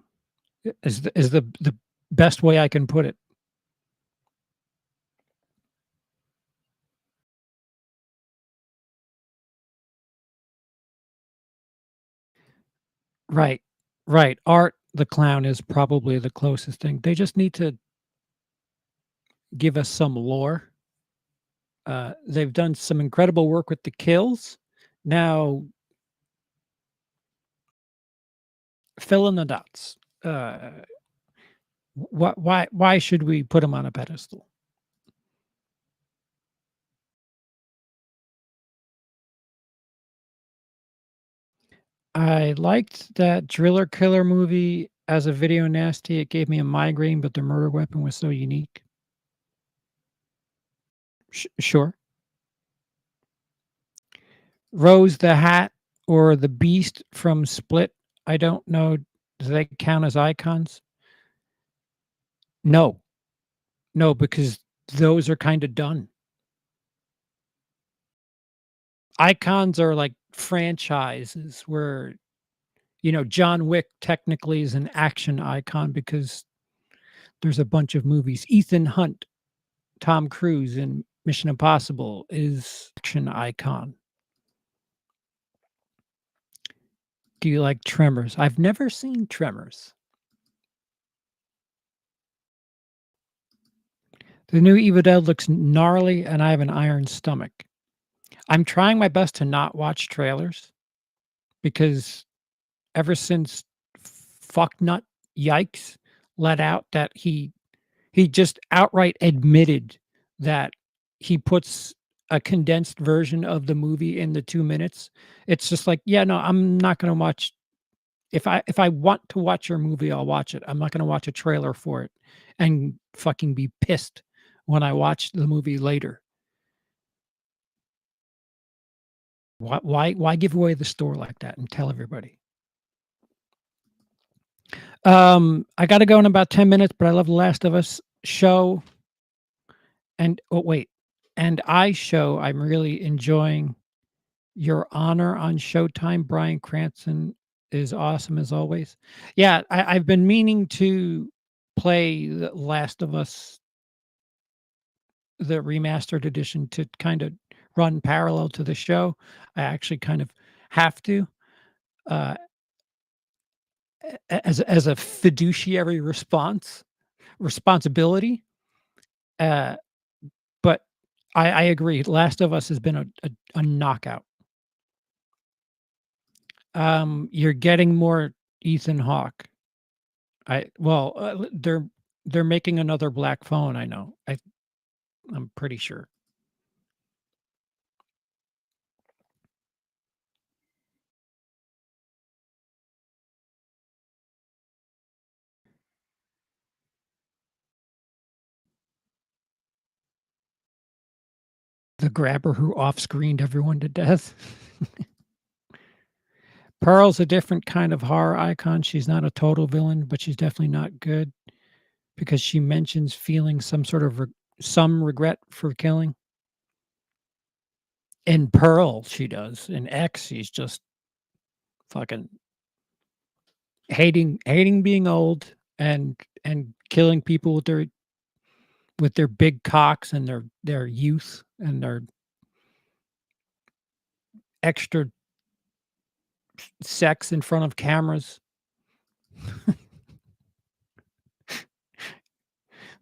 Is the best way I can put it. Right. Right. Art the clown is probably the closest thing. They just need to give us some lore. They've done some incredible work with the kills. Now fill in the dots. Why should we put him on a pedestal? I liked that Driller Killer movie as a video nasty. It gave me a migraine, but the murder weapon was so unique. Sure. Rose the Hat or the Beast from Split. I don't know. Do they count as icons? No, no, because those are kind of done. Icons are like franchises where, John Wick technically is an action icon because there's a bunch of movies. Ethan Hunt, Tom Cruise in Mission Impossible is action icon. Do you like Tremors? I've never seen Tremors. The new Evil Dead looks gnarly and I have an iron stomach. I'm trying my best to not watch trailers because ever since Fucknut Yikes let out that he just outright admitted that he puts a condensed version of the movie in the 2 minutes, it's just like, yeah, no, I'm not gonna watch if I want to watch your movie, I'll watch it. I'm not gonna watch a trailer for it and fucking be pissed when I watch the movie later. Why give away the store like that and tell everybody? I gotta go in about 10 minutes, but I love The Last of Us show and oh, wait, and I show I'm really enjoying Your Honor on Showtime. Bryan Cranston is awesome as always. Yeah, I've been meaning to play The Last of Us, the remastered edition, to kind of run parallel to the show. I actually kind of have to, uh, as a fiduciary responsibility. Uh, but I agree. Last of Us has been a knockout. You're getting more Ethan Hawke. They're making another black phone, I know. I'm pretty sure. The grabber who off-screened everyone to death. Pearl's a different kind of horror icon. She's not a total villain, but she's definitely not good because she mentions feeling some sort of some regret for killing. In Pearl, she does. In X, she's just fucking hating being old and killing people with their big cocks and their youth and their extra sex in front of cameras.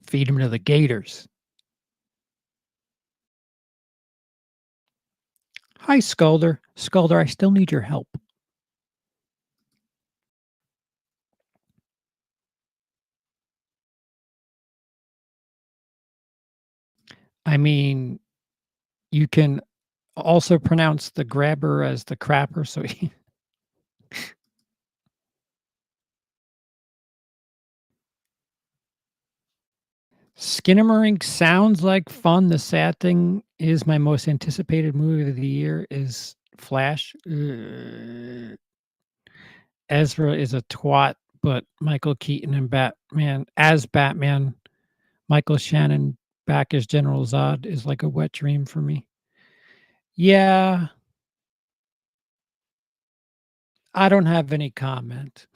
Feed them to the gators. Hi, Scolder. Scolder, I still need your help. I mean, you can also pronounce the grabber as the crapper, so he Skinamarink sounds like fun. The sad thing is my most anticipated movie of the year is Flash. Ezra is a twat, but Michael Keaton and Batman, Michael Shannon back as General Zod is like a wet dream for me. Yeah, I don't have any comment.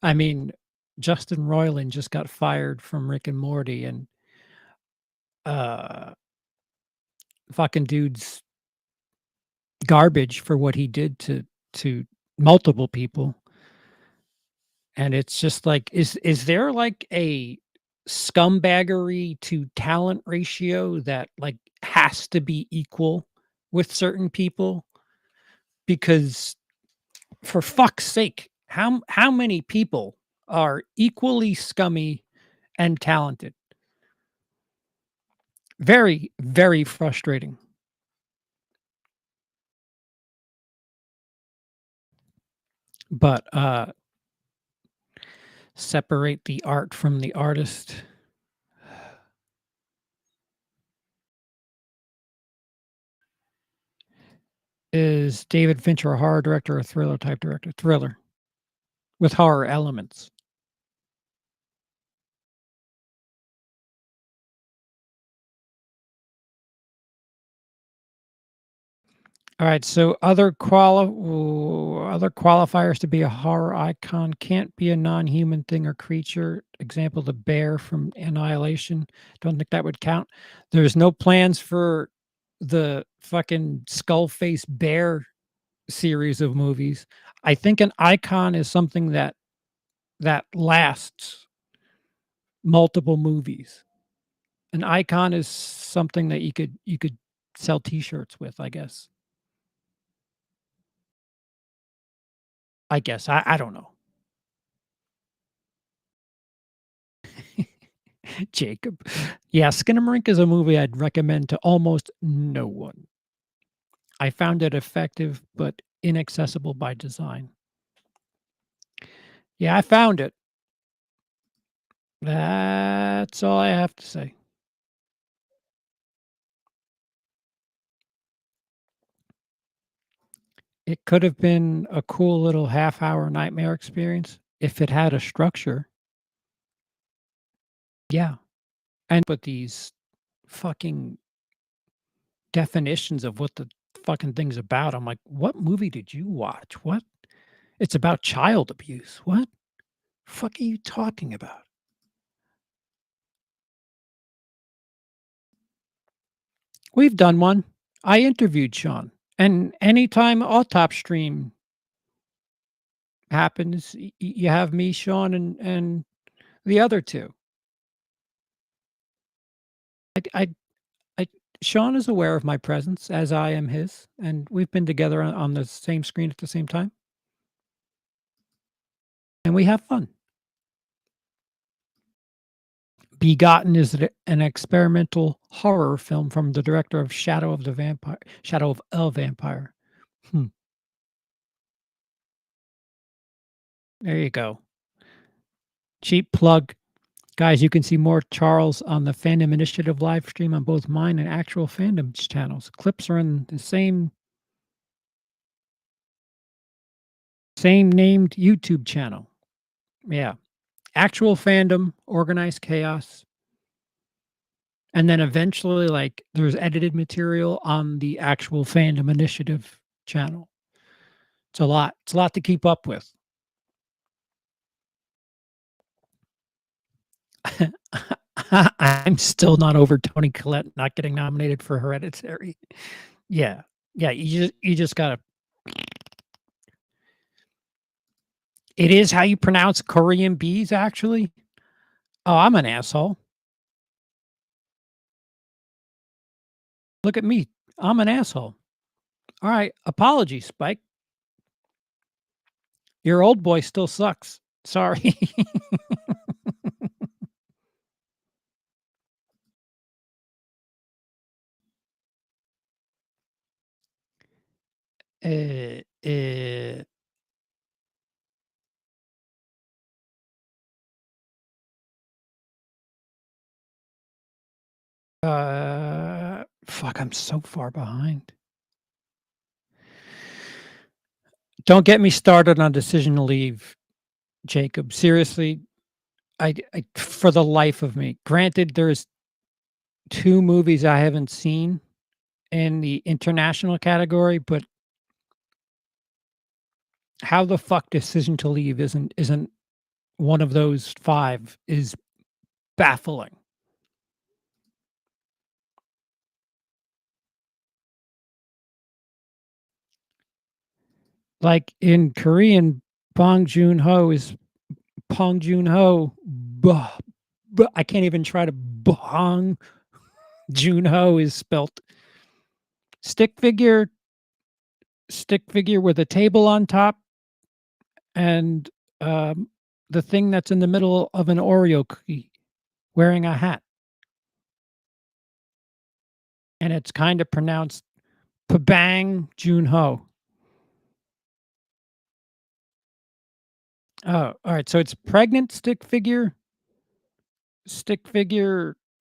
I mean, Justin Roiland just got fired from Rick and Morty, and uh, fucking dude's garbage for what he did to multiple people. And it's just like, is there like a scumbaggery to talent ratio that like has to be equal with certain people? Because for fuck's sake, how many people are equally scummy and talented? Very, very frustrating. But separate the art from the artist. Is David Fincher a horror director or a thriller type director? Thriller with horror elements. All right, so other qualifiers to be a horror icon: can't be a non-human thing or creature. Example, the bear from Annihilation. Don't think that would count. There's no plans for the fucking skull face bear series of movies. I think an icon is something that lasts multiple movies. An icon is something that you could sell T-shirts with, I guess. I guess. I don't know. Jacob. Yeah, Skinamarink is a movie I'd recommend to almost no one. I found it effective, but inaccessible by design. Yeah, I found it. That's all I have to say. It could have been a cool little half-hour nightmare experience if it had a structure. Yeah, and with these fucking definitions of what the fucking thing's about, I'm like, "What movie did you watch? What? It's about child abuse. What? Fuck are you talking about?" We've done one. I interviewed Sean, and anytime Autop Stream happens, you have me, Sean, and the other 2. I I Sean is aware of my presence as I am his, and we've been together on the same screen at the same time, and we have fun. Begotten is an experimental horror film from the director of Shadow of a Vampire. Hmm, there you go. Cheap plug. Guys, you can see more Charles on the Fandom Initiative live stream on both mine and Actual Fandom's channels. Clips are in the same named YouTube channel. Yeah. Actual Fandom, Organized Chaos, and then eventually, like, there's edited material on the Actual Fandom Initiative channel. It's a lot. It's a lot to keep up with. I'm still not over Tony Collette not getting nominated for Hereditary. Yeah. Yeah, you just gotta. It is how you pronounce Korean bees, actually? Oh, I'm an asshole. Look at me. I'm an asshole. Alright, apologies, Spike. Your old boy still sucks. Sorry. Uh, uh, fuck, I'm so far behind. Don't get me started on Decision to Leave, Jacob. Seriously, I for the life of me. Granted, there's 2 movies I haven't seen in the international category, but how the fuck Decision to Leave isn't one of those 5 is baffling. Like, in Korean, Bong Joon-ho is Bong Joon-ho. I can't even try to Bong Joon-ho is spelt stick figure with a table on top and, um, the thing that's in the middle of an Oreo cookie wearing a hat. And it's kinda pronounced Pabang Joon-ho. Oh, alright, so it's pregnant stick figure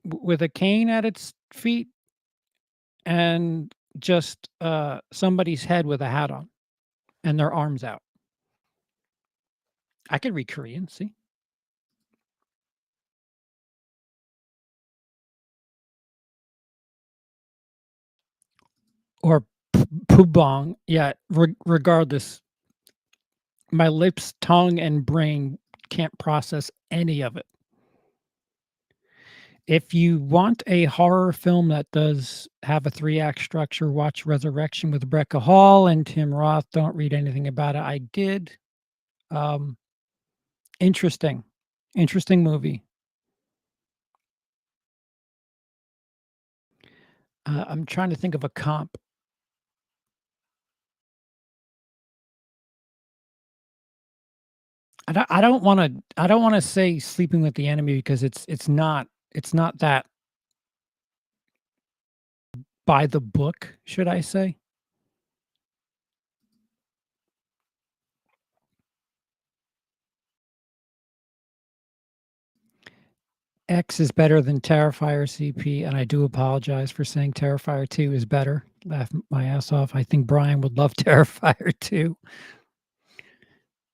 with a cane at its feet, and just, somebody's head with a hat on, and their arms out. I could read Korean, see? Or Pubong. Yeah, regardless, my lips, tongue, and brain can't process any of it. If you want a horror film that does have a 3-act structure, watch Resurrection with Rebecca Hall and Tim Roth. Don't read anything about it. I did. Um, interesting. Interesting movie. I'm trying to think of a comp. I don't wanna say Sleeping with the Enemy because it's not it's not that by the book, should I say? X is better than Terrifier CP, and I do apologize for saying Terrifier 2 is better. Laugh my ass off. I think Brian would love Terrifier 2.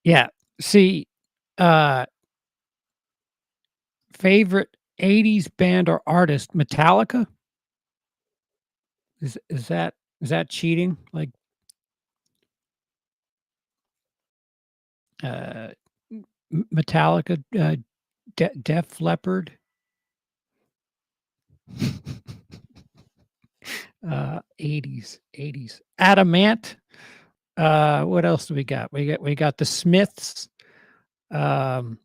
Yeah. See, favorite 80s band or artist, Metallica? Is that cheating? Like uh Metallica, Def Leppard? 80s. Adamant. What else do we got? We got the Smiths. I'm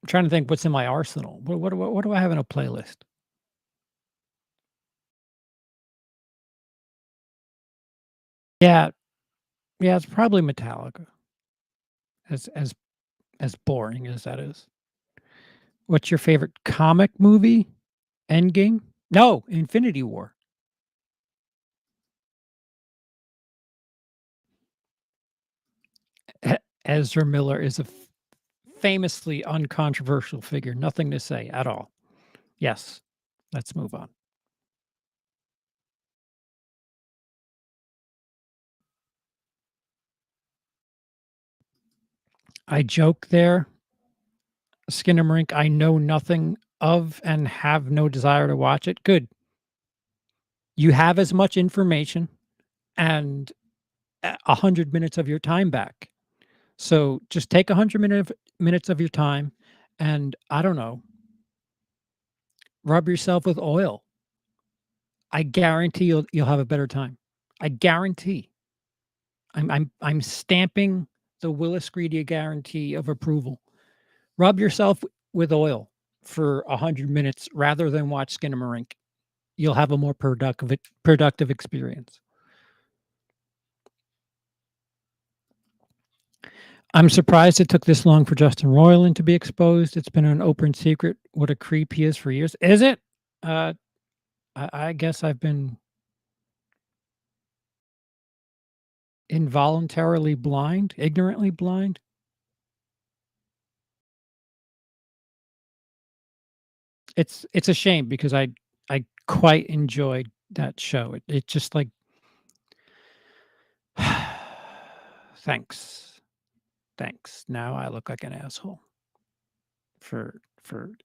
trying to think what's in my arsenal. What do I have in a playlist? Yeah, yeah, it's probably Metallica. As boring as that is. What's your favorite comic movie? Endgame? No, Infinity War. Ezra Miller is a famously uncontroversial figure. Nothing to say at all. Yes, let's move on. I joke there, Skinnamarink. I know nothing of and have no desire to watch it. Good. You have as much information and 100 minutes of your time back. So just take 100 minutes of your time and I don't know, rub yourself with oil. I guarantee you'll have a better time. I guarantee. I'm stamping the WILIscredia guarantee of approval. Rub yourself with oil for 100 minutes rather than watch Skinnamarink. You'll have a more productive experience. I'm surprised it took this long for Justin Roiland to be exposed. It's been an open secret what a creep he is for years. Is it? I guess I've been involuntarily blind, ignorantly blind. It's a shame because I quite enjoyed that show. It just like thanks. Thanks. Now I look like an asshole for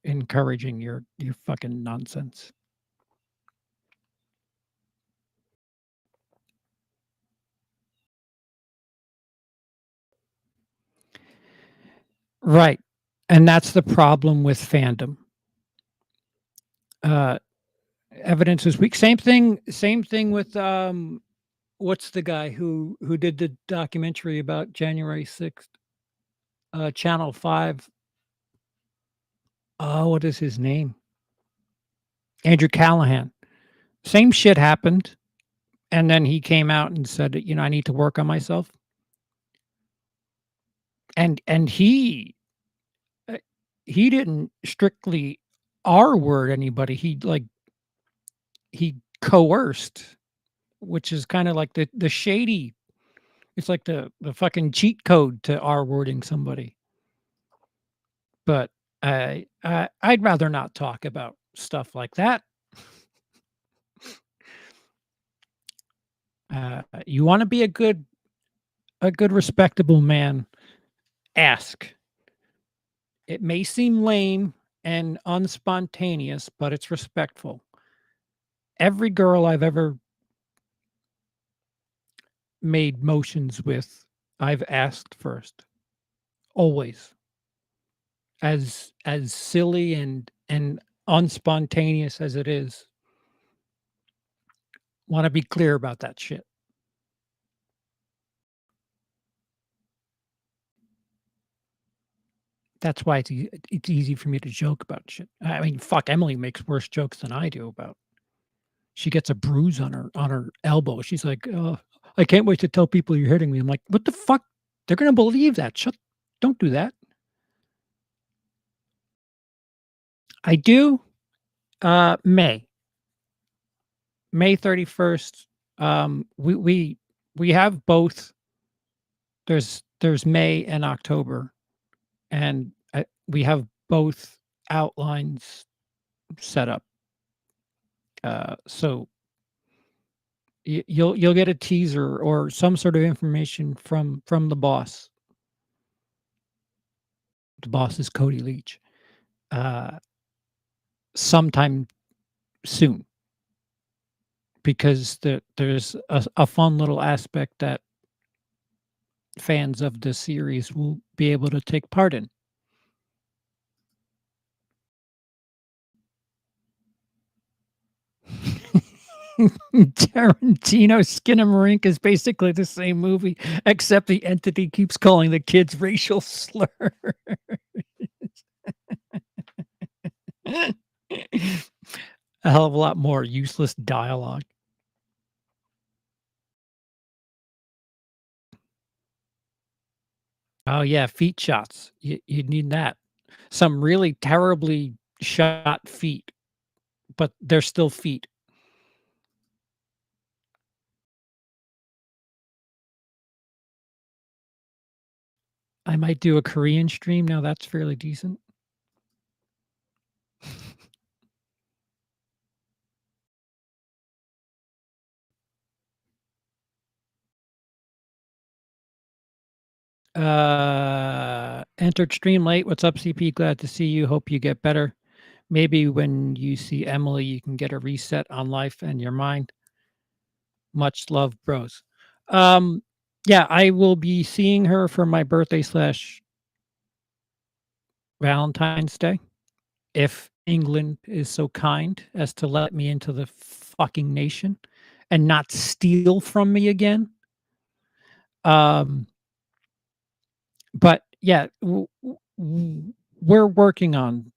encouraging your fucking nonsense. Right. And that's the problem with fandom. Evidence is weak. Same thing with what's the guy who did the documentary about January 6th? Channel 5. Oh, what is his name? Andrew Callahan. Same shit happened. And then he came out and said, you know, I need to work on myself. And he didn't strictly R-word anybody. He coerced, which is kind of like the shady. It's like the fucking cheat code to R-wording somebody. But I'd rather not talk about stuff like that. You want to be a good respectable man, ask. It may seem lame and unspontaneous, but it's respectful. Every girl I've ever made motions with, I've asked first. Always. As silly and unspontaneous as it is. Want to be clear about that shit. That's why it's easy for me to joke about shit. I mean, fuck, Emily makes worse jokes than I do about. She gets a bruise on her elbow. She's like, I can't wait to tell people you're hitting me. I'm like, what the fuck? They're gonna believe that. Don't do that. I do. May 31st. We have both. There's May and October, and we have both outlines set up. So you'll get a teaser or some sort of information from the boss. The boss is Cody Leach. Uh, sometime soon, because there's a fun little aspect that fans of the series will be able to take part in. Tarantino Skinamarink is basically the same movie, except the entity keeps calling the kids racial slurs. A hell of a lot more useless dialogue. Oh yeah, feet shots. You need that. Some really terribly shot feet, but they're still feet. I might do a Korean stream now. That's fairly decent. Entered stream late. What's up, CP? Glad to see you. Hope you get better. Maybe when you see Emily, you can get a reset on life and your mind. Much love, bros. Yeah, I will be seeing her for my birthday slash Valentine's Day. If England is so kind as to let me into the fucking nation and not steal from me again. But yeah, we're working on.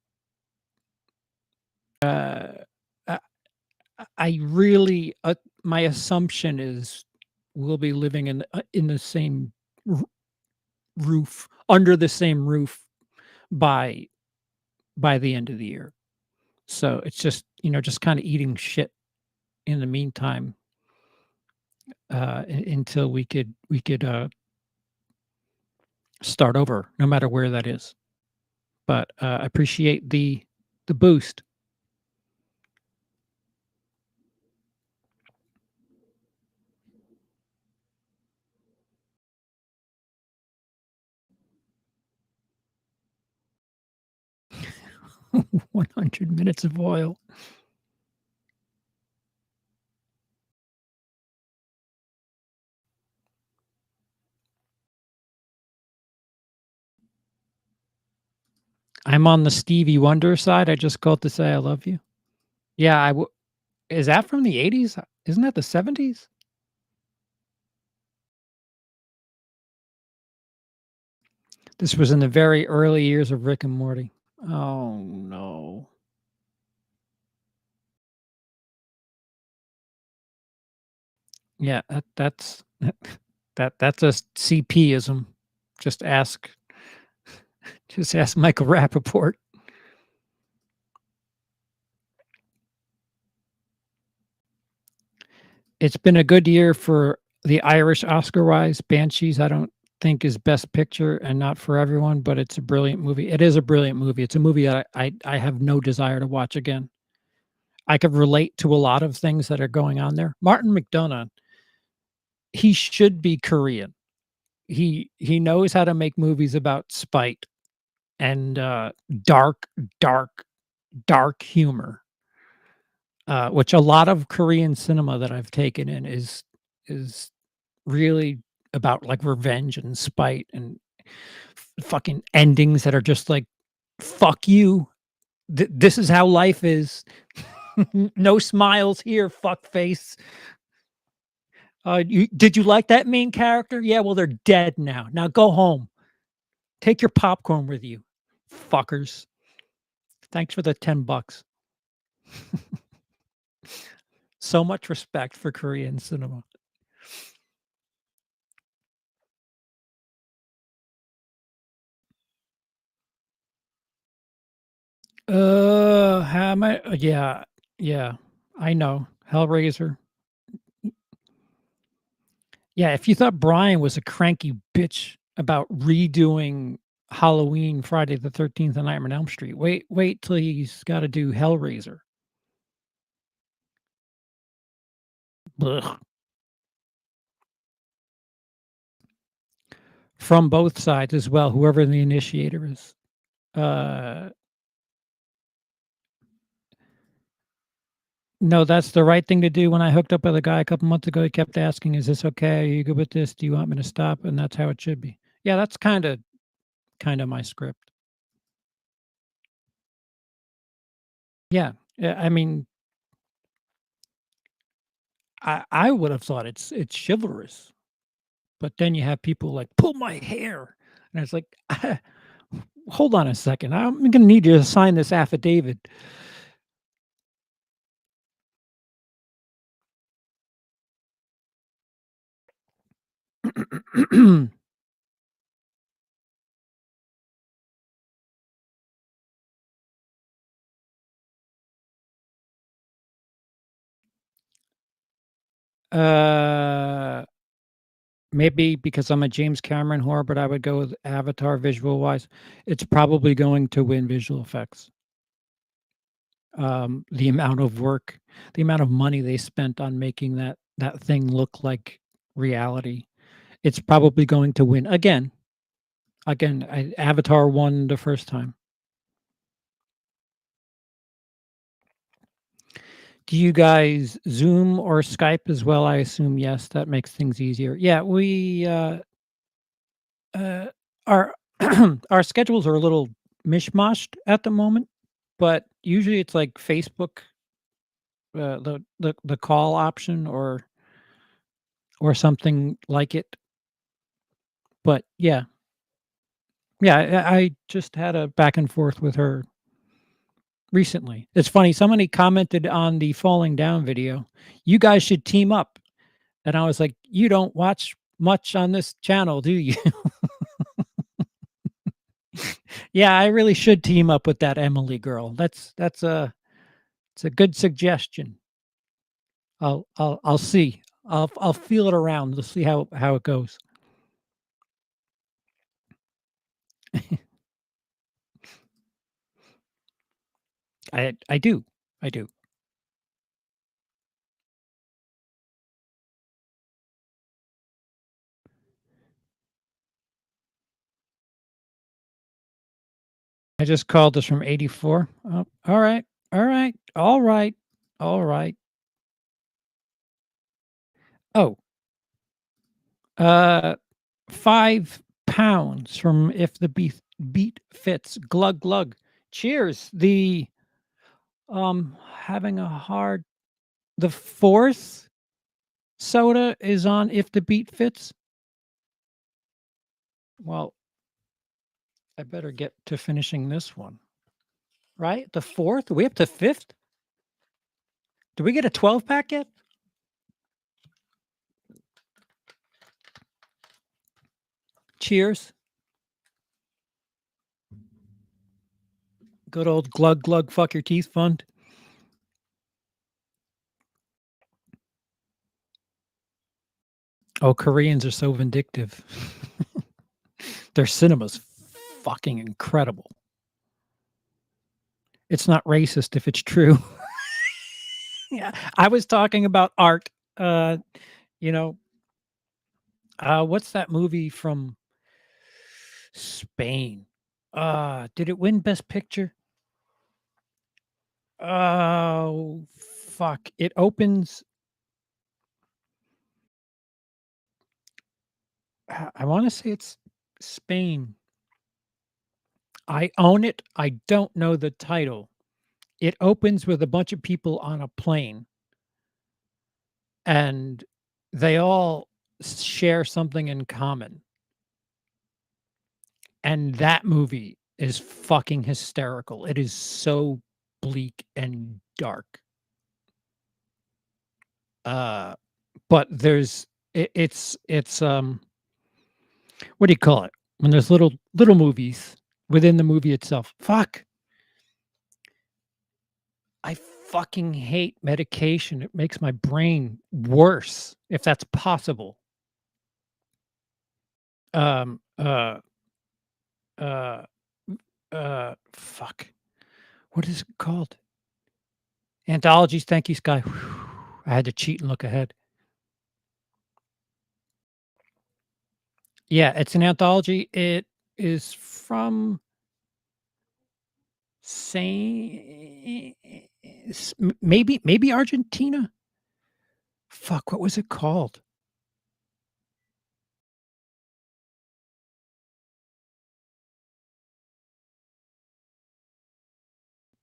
Uh, I, I really, my assumption is we'll be living in the same roof, under the same roof by the end of the year. So it's just just kind of eating shit in the meantime, until we could start over, no matter where that is. But I appreciate the boost. – 100 minutes of oil. I'm on the Stevie Wonder side. I just called to say I love you. Yeah, is that from the 80s? Isn't that the 70s? This was in the very early years of Rick and Morty. Oh no. Yeah, that's that's a CP-ism. Just ask Michael Rappaport. It's been a good year for the Irish Oscar-wise. Banshees, I don't think is Best Picture and not for everyone, but it's a brilliant movie. It is a brilliant movie. It's a movie that I have no desire to watch again. I could relate to a lot of things that are going on there. Martin McDonagh, he should be Korean. He knows how to make movies about spite and dark, dark, dark humor, which a lot of Korean cinema that I've taken in is really about like revenge and spite and fucking endings that are just like, fuck you. This is how life is. No smiles here, fuck face. Did you like that main character? Yeah, well, they're dead now. Now go home. Take your popcorn with you, fuckers. Thanks for the $10. So much respect for Korean cinema. How am I? Yeah, yeah. I know. Hellraiser. Yeah, if you thought Brian was a cranky bitch about redoing Halloween, Friday the 13th, and Nightmare on Elm Street, wait till he's got to do Hellraiser. Blech. From both sides as well, whoever the initiator is. No, that's the right thing to do. When I hooked up with a guy a couple months ago, he kept asking, "Is this okay? Are you good with this? Do you want me to stop?" And that's how it should be. Yeah, that's kinda my script. Yeah. Yeah, I mean, I would have thought it's chivalrous, but then you have people like, "Pull my hair," and it's like, "Hold on a second. I'm gonna need you to sign this affidavit." Uh, maybe because I'm a James Cameron whore, but I would go with Avatar visual-wise. It's probably going to win visual effects. The amount of work, the amount of money they spent on making that thing look like reality. It's probably going to win again. Avatar won the first time. Do you guys Zoom or Skype as well? I assume yes, that makes things easier. Yeah, we our our schedules are a little mishmashed at the moment, but usually it's like Facebook, the call option or something like it. But yeah, yeah, I just had a back and forth with her recently. It's funny, somebody commented on the falling down video, "You guys should team up." And I was like, "You don't watch much on this channel, do you?" Yeah, I really should team up with that Emily girl. That's a it's a good suggestion. I'll see. I'll feel it around. Let's see how it goes. I do. I do. I just called this from 84. Oh, all right. All right. All right. All right. Oh, uh 5 pounds from If the Beat Fits. Glug glug. Cheers. Having a hard the fourth soda is on If the Beat Fits. Well, I better get to finishing this one. Right? The fourth? Are we up to fifth? Do we get a 12 pack yet? Cheers. Good old glug glug fuck your teeth fund. Oh, Koreans are so vindictive. Their cinema's fucking incredible. It's not racist if it's true. Yeah, I was talking about art. You know, what's that movie from Spain? Did it win Best Picture? Oh, fuck. It opens I wanna say it's Spain. I own it. I don't know the title. It opens with a bunch of people on a plane, and they all share something in common. And that movie is fucking hysterical. It is so bleak and dark. Uh, but it's what do you call it? When there's little movies within the movie itself. Fuck. I fucking hate medication. It makes my brain worse, if that's possible. Um, uh, uh, fuck. What is it called? Anthologies. Thank you, Sky. Whew. I had to cheat and look ahead. Yeah, it's an anthology. It is from say maybe Argentina. Fuck, what was it called?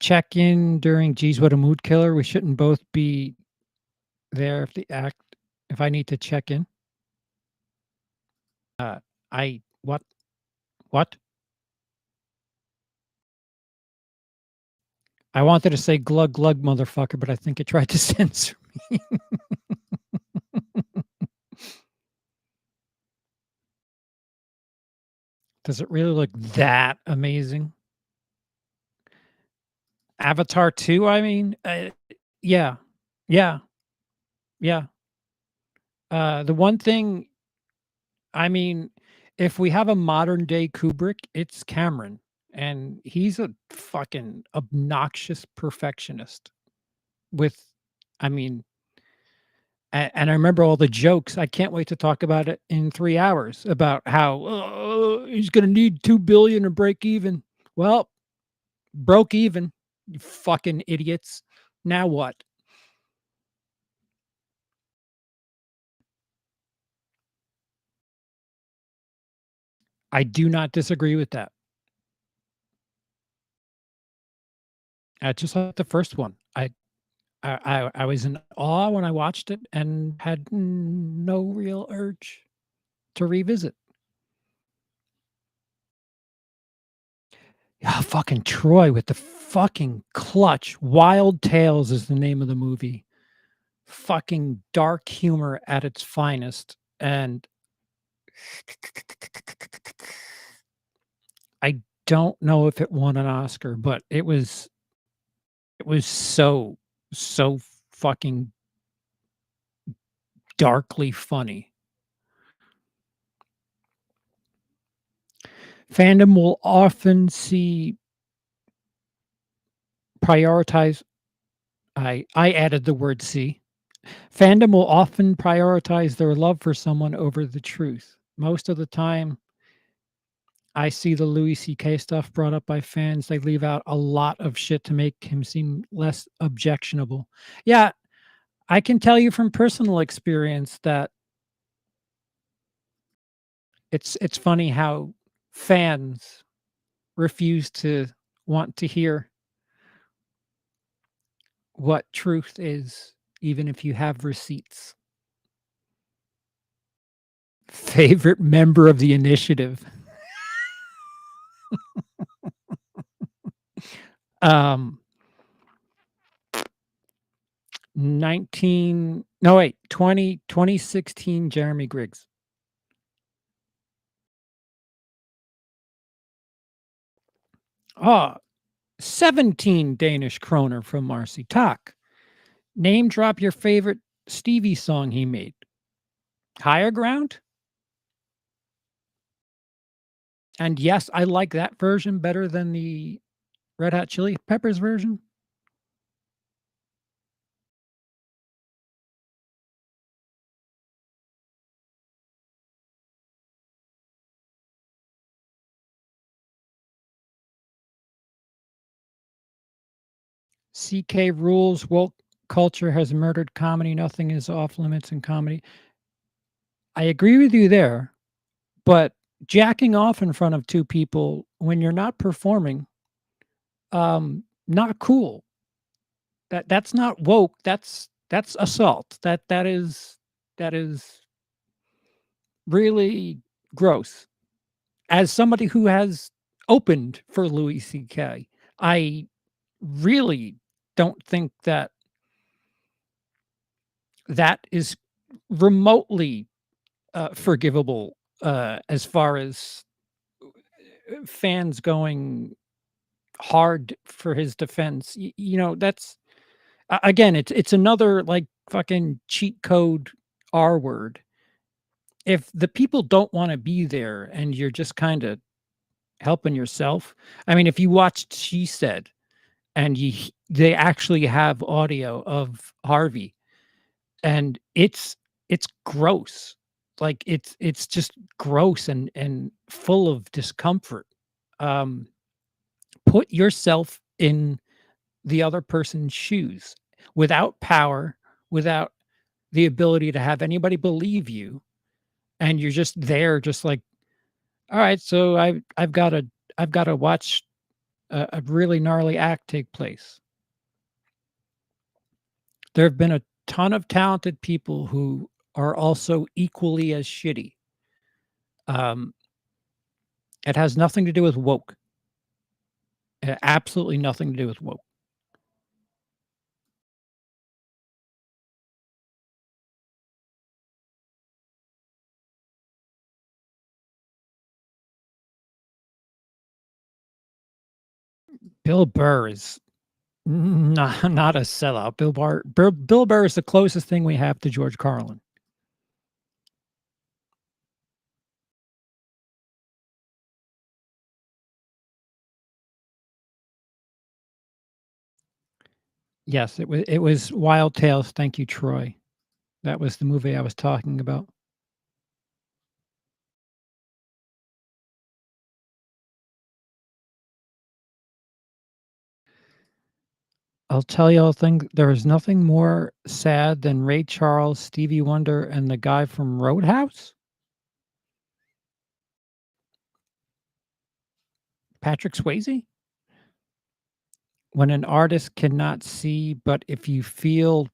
Check in during Geez, What a Mood Killer. We shouldn't both be there if I need to check in. I what? What? I wanted to say glug glug motherfucker, but I think it tried to censor me. Does it really look that amazing? Avatar 2, I mean, yeah. Yeah. Yeah. The one thing I mean, if we have a modern day Kubrick, it's Cameron, and he's a fucking obnoxious perfectionist with I mean, and I remember all the jokes. I can't wait to talk about it in 3 hours about how, he's gonna need 2 billion to break even." Well, broke even, you fucking idiots. Now what? I do not disagree with that. Just like the first one. I was in awe when I watched it and had no real urge to revisit. Yeah, fucking Troy with the fucking clutch. Wild Tales is the name of the movie. Fucking dark humor at its finest, and I don't know if it won an Oscar, but it was so fucking darkly funny. Fandom will often see prioritize I added the word "see." Fandom will often prioritize their love for someone over the truth. Most of the time, I see the Louis CK stuff brought up by fans. They leave out a lot of shit to make him seem less objectionable. Yeah, I can tell you from personal experience that it's funny how fans refuse to want to hear what truth is, even if you have receipts. Favorite member of the initiative? Um, 2016 Jeremy Griggs. 17 Danish kroner from Marcy Talk. Name drop your favorite Stevie song he made. Higher Ground? And yes, I like that version better than the Red Hot Chili Peppers version. CK rules. Woke culture has murdered comedy. Nothing is off limits in comedy. I agree with you there, but jacking off in front of two people when you're not performing, not cool. That's not woke. That's assault. That is really gross. As somebody who has opened for Louis CK, I really don't think that that is remotely forgivable as far as fans going hard for his defense. You know, that's Again, it's another like fucking cheat code R word. If the people don't want to be there and you're just kind of helping yourself. I mean, if you watched She Said and they actually have audio of Harvey and it's gross. Like it's just gross and full of discomfort. Um Put yourself in the other person's shoes without power, without the ability to have anybody believe you, and you're just there just like, all right, so I've got to watch a really gnarly act take place. There have been a ton of talented people who are also equally as shitty. Um, it has nothing to do with woke. Absolutely nothing to do with woke. Bill Burr is not a sellout. Bill Burr is the closest thing we have to George Carlin. Yes, it was Wild Tales. Thank you, Troy. That was the movie I was talking about. I'll tell you a thing. There is nothing more sad than Ray Charles, Stevie Wonder, and the guy from Roadhouse, Patrick Swayze. When an artist cannot see, but if you feel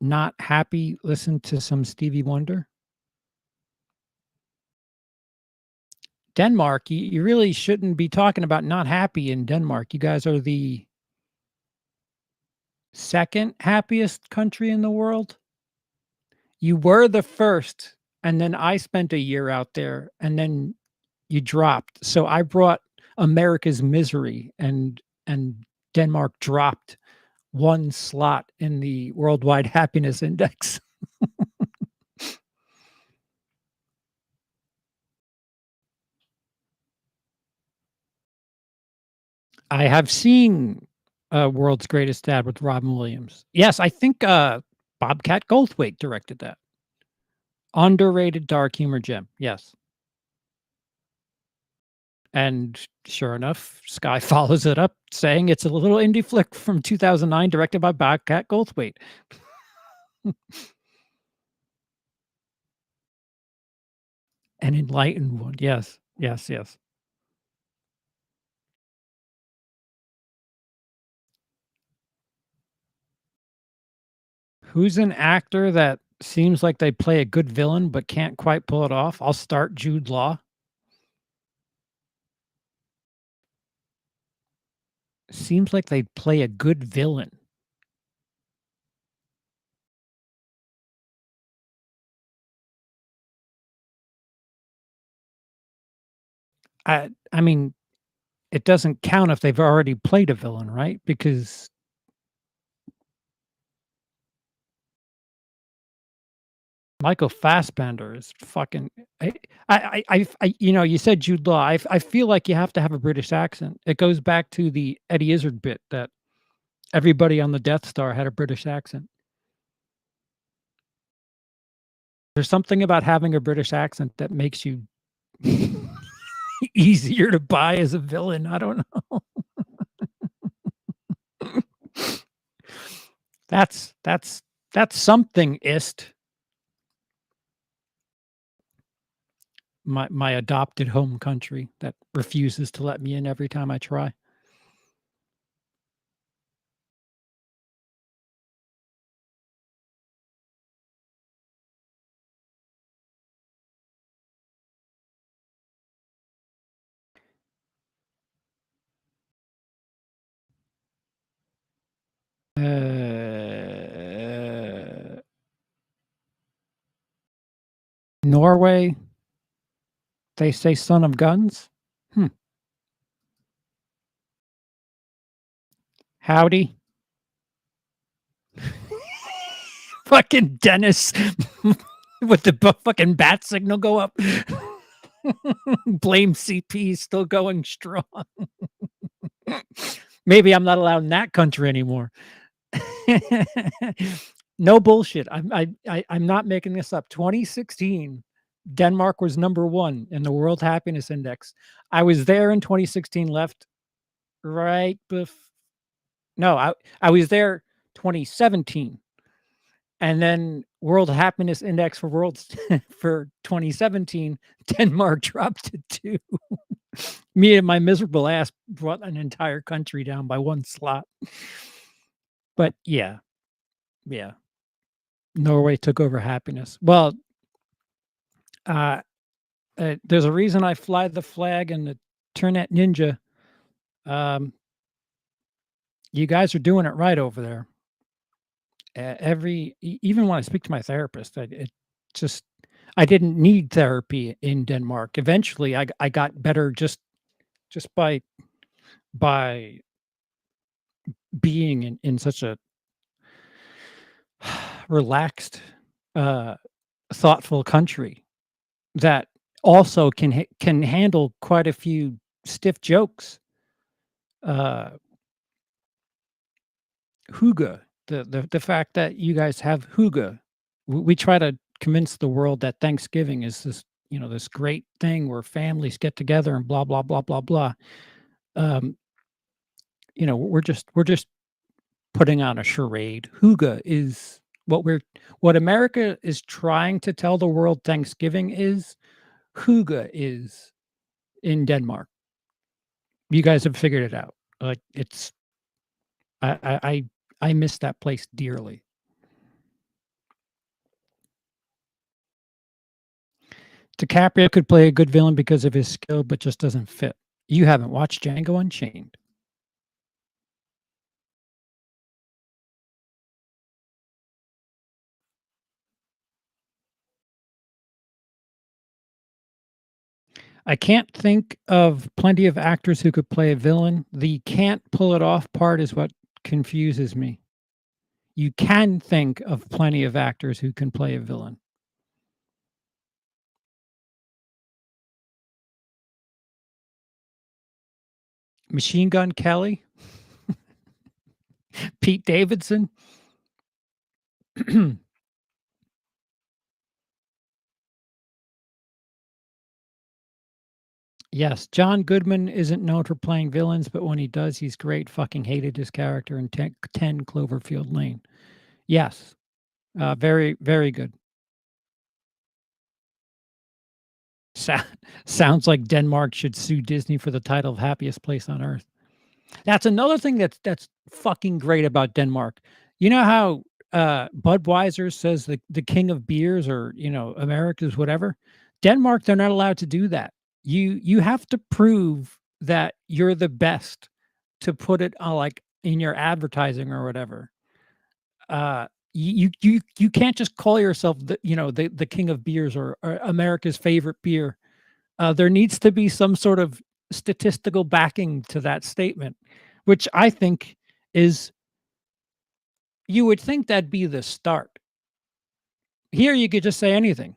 not happy, listen to some Stevie Wonder. Denmark, you really shouldn't be talking about not happy in Denmark. You guys are the second happiest country in the world. You were the first, and then I spent a year out there, and then you dropped. So I brought America's misery, and Denmark dropped one slot in the worldwide happiness index. I have seen World's Greatest Dad with Robin Williams. Yes, I think Bobcat Goldthwait directed that. Underrated dark humor gem. Yes. And sure enough, Sky follows it up saying it's a little indie flick from 2009 directed by Bobcat Goldthwait. An enlightened one. Yes. Yes, yes. Who's an actor that seems like they play a good villain but can't quite pull it off? I'll start Jude Law. Seems like they play a good villain. I mean, it doesn't count if they've already played a villain, right? Because Michael Fassbender is fucking. You said Jude Law. I feel like you have to have a British accent. It goes back to the Eddie Izzard bit that everybody on the Death Star had a British accent. There's something about having a British accent that makes you easier to buy as a villain. I don't know. That's something. Ist my adopted home country that refuses to let me in every time I try. Norway, they say son of guns. Howdy. fucking Dennis with the fucking bat signal go up. Blame CP is still going strong. Maybe I'm not allowed in that country anymore. No bullshit. I'm not making this up. 2016, Denmark was #1 in the World Happiness Index. I was there in 2016, left right no, I was there 2017. And then World Happiness Index for for 2017, Denmark dropped to 2. Me and my miserable ass brought an entire country down by 1 slot. But yeah. Norway took over happiness. Well, there's a reason I fly the flag and the Turnet Ninja. You guys are doing it right over there. Even when I speak to my therapist, I didn't need therapy in Denmark. Eventually, I got better just by being in such a relaxed, thoughtful country that also can handle quite a few stiff jokes. Hygge, the fact that you guys have hygge. We try to convince the world that Thanksgiving is this, this great thing where families get together and blah blah blah blah blah. We're just putting on a charade. Hygge is what America is trying to tell the world Thanksgiving is. Hygge is in Denmark. You guys have figured it out. Like it's, I miss that place dearly. DiCaprio could play a good villain because of his skill, but just doesn't fit. You haven't watched Django Unchained. I can't think of plenty of actors who could play a villain. The can't pull it off part is what confuses me. You can think of plenty of actors who can play a villain. Machine Gun Kelly, Pete Davidson. Yes, John Goodman isn't known for playing villains, but when he does, he's great. Fucking hated his character in 10 Cloverfield Lane. Yes, very, very good. Sounds like Denmark should sue Disney for the title of happiest place on earth. That's another thing that's fucking great about Denmark. You know how Budweiser says the king of beers, or America's whatever? Denmark, they're not allowed to do that. You have to prove that you're the best to put it like in your advertising or whatever. You can't just call yourself the king of beers, or America's favorite beer. There needs to be some sort of statistical backing to that statement, which I think is, you would think that'd be the start. Here you could just say anything.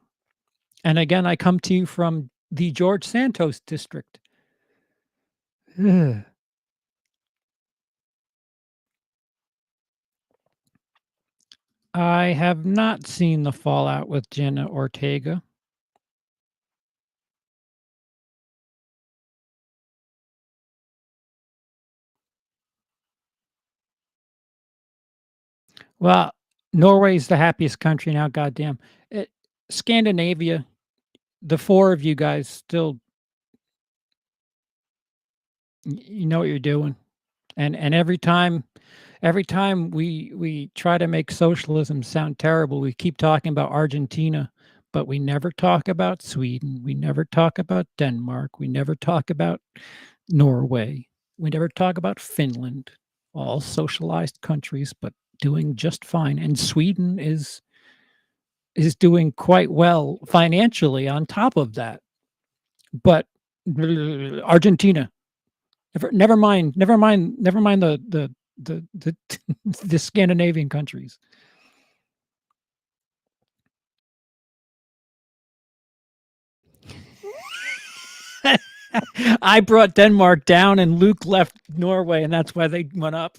And again, I come to you from the George Santos district. Ugh. I have not seen the fallout with Jenna Ortega. Well, Norway's the happiest country now, goddamn. Scandinavia, the 4 of you guys still, you know what you're doing. And every time we try to make socialism sound terrible, we keep talking about Argentina, but we never talk about Sweden. We never talk about Denmark. We never talk about Norway. We never talk about Finland. All socialized countries, but doing just fine. And Sweden is doing quite well financially on top of that. But Argentina, never mind the the Scandinavian countries. I brought Denmark down and Luke left Norway, and that's why they went up.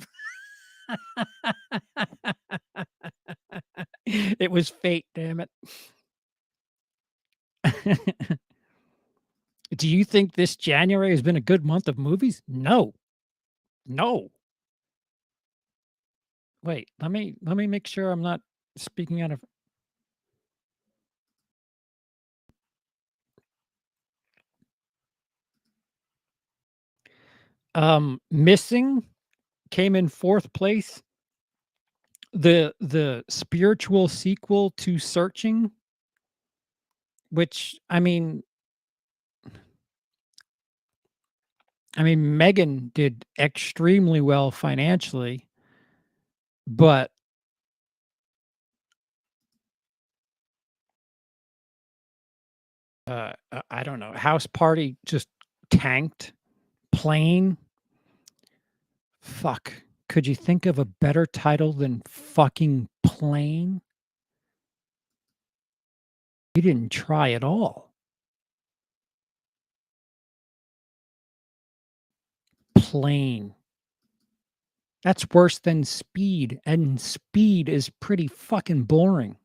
It was fate, damn it. Do you think this January has been a good month of movies? No. No. Wait, let me make sure I'm not speaking out of Missing came in 4th place. The spiritual sequel to Searching, which I mean Megan did extremely well financially, but I don't know. House Party just tanked. Plane. Fuck. Could you think of a better title than fucking Plane? You didn't try at all. Plane. That's worse than Speed, and Speed is pretty fucking boring.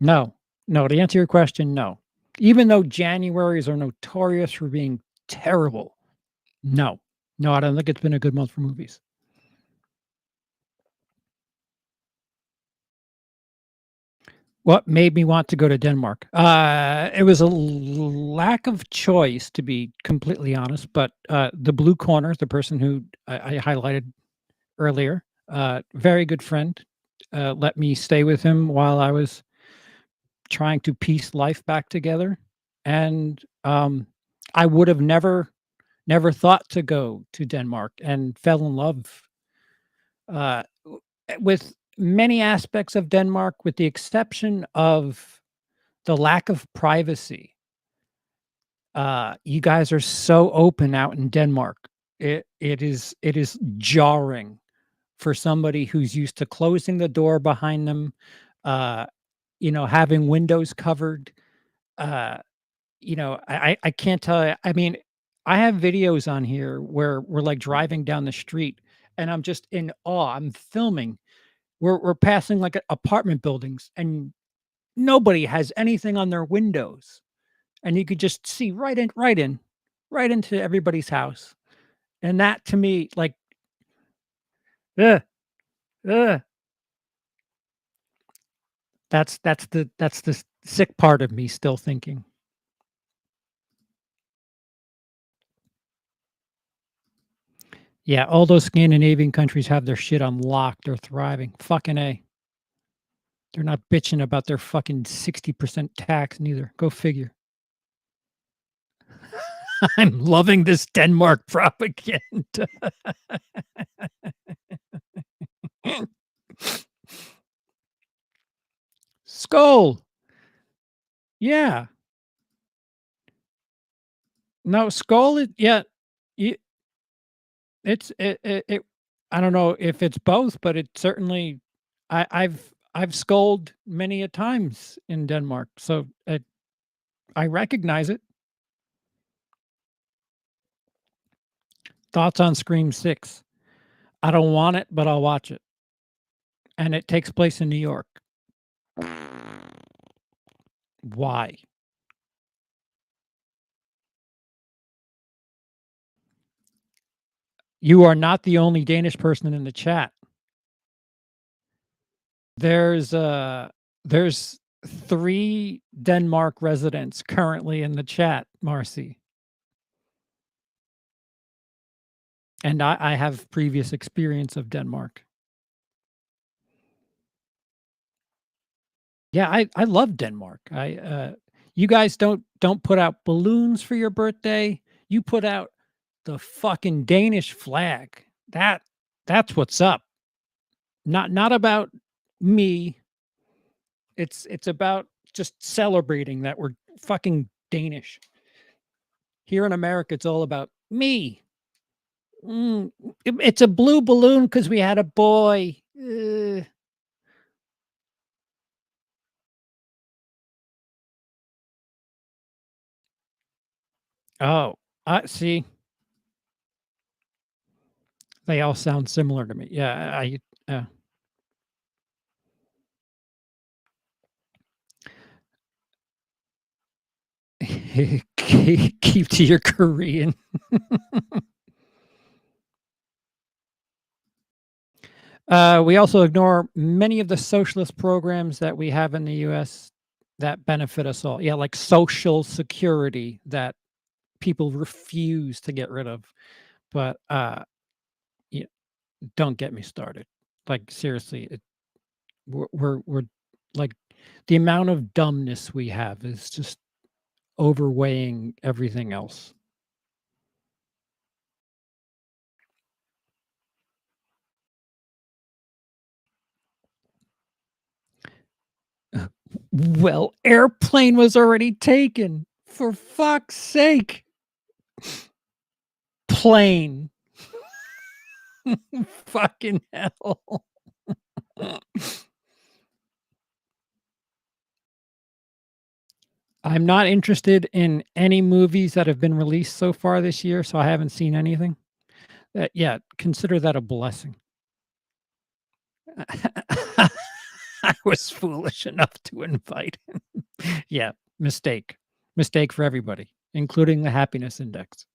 No. No, to answer your question, no. Even though Januaries are notorious for being terrible. No. No, I don't think it's been a good month for movies. What made me want to go to Denmark? It was a lack of choice, to be completely honest. But the Blue Corner, the person who I highlighted earlier, very good friend, let me stay with him while I was trying to piece life back together, and I would have never thought to go to Denmark, and fell in love uh, with many aspects of Denmark, with the exception of the lack of privacy. You guys are so open out in Denmark. It is jarring for somebody who's used to closing the door behind them, uh, having windows covered. Uh, I can't tell you. I mean, I have videos on here where we're like driving down the street, and I'm just in awe. I'm filming. We're passing like apartment buildings, and nobody has anything on their windows, and you could just see right into everybody's house. And that to me, like, ugh, ugh, that's the sick part of me still thinking. Yeah, all those Scandinavian countries have their shit on lock. They're thriving. Fucking A. They're not bitching about their fucking 60% tax neither. Go figure. I'm loving this Denmark propaganda. Skull. Yeah. No, Skull is yeah. y- It I don't know if it's both, but it certainly I've scolded many a times in Denmark, so I recognize it. Thoughts on Scream 6? I don't want it, but I'll watch it. And it takes place in New York. Why? You are not the only Danish person in the chat. There's 3 Denmark residents currently in the chat, Marcy. And I have previous experience of Denmark. Yeah, I love Denmark. You guys don't put out balloons for your birthday. You put out the fucking Danish flag. That's what's up. Not about me. It's about just celebrating that we're fucking Danish. Here in America, it's all about me. It's a blue balloon because we had a boy. Oh, see, they all sound similar to me. Yeah, keep to your Korean. We also ignore many of the socialist programs that we have in the US that benefit us all. Yeah, like Social Security that people refuse to get rid of. But yeah, don't get me started. Like seriously, we're like the amount of dumbness we have is just overweighing everything else. Well, airplane was already taken. For fuck's sake. Plane. Fucking hell. I'm not interested in any movies that have been released so far this year, so I haven't seen anything. Yeah, consider that a blessing. I was foolish enough to invite him. Yeah, mistake. Mistake for everybody, including the happiness index.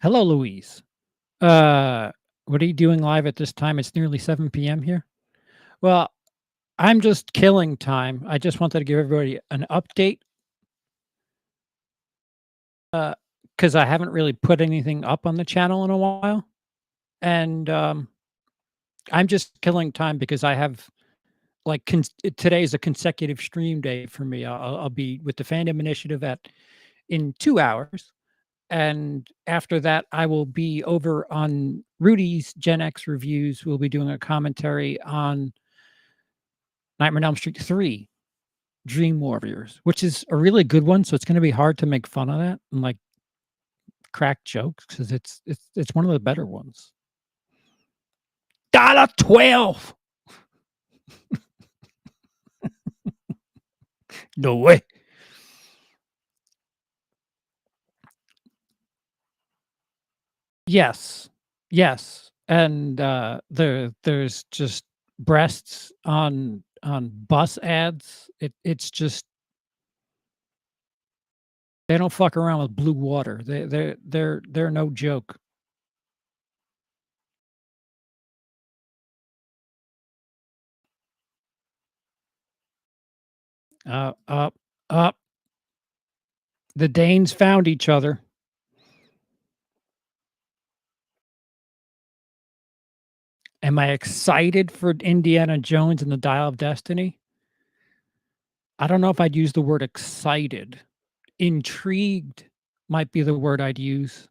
Hello, Louise. Uh, what are you doing live at this time? It's nearly 7 PM here. Well, I'm just killing time. I just wanted to give everybody an update, because I haven't really put anything up on the channel in a while, and, I'm just killing time because I have, like, today is a consecutive stream day for me. I'll be with the Fandom Initiative in 2 hours, and after that, I will be over on Rudy's Gen X Reviews. We'll be doing a commentary on Nightmare on Elm Street 3, Dream Warriors, which is a really good one, so it's gonna be hard to make fun of that and, like, crack jokes because it's one of the better ones. $12. No way. Yes. Yes, and, there's just breasts on bus ads. It's just they don't fuck around with blue water. They're no joke. Up, up. The Danes found each other. Am I excited for Indiana Jones and the Dial of Destiny? I don't know if I'd use the word excited. Intrigued might be the word I'd use.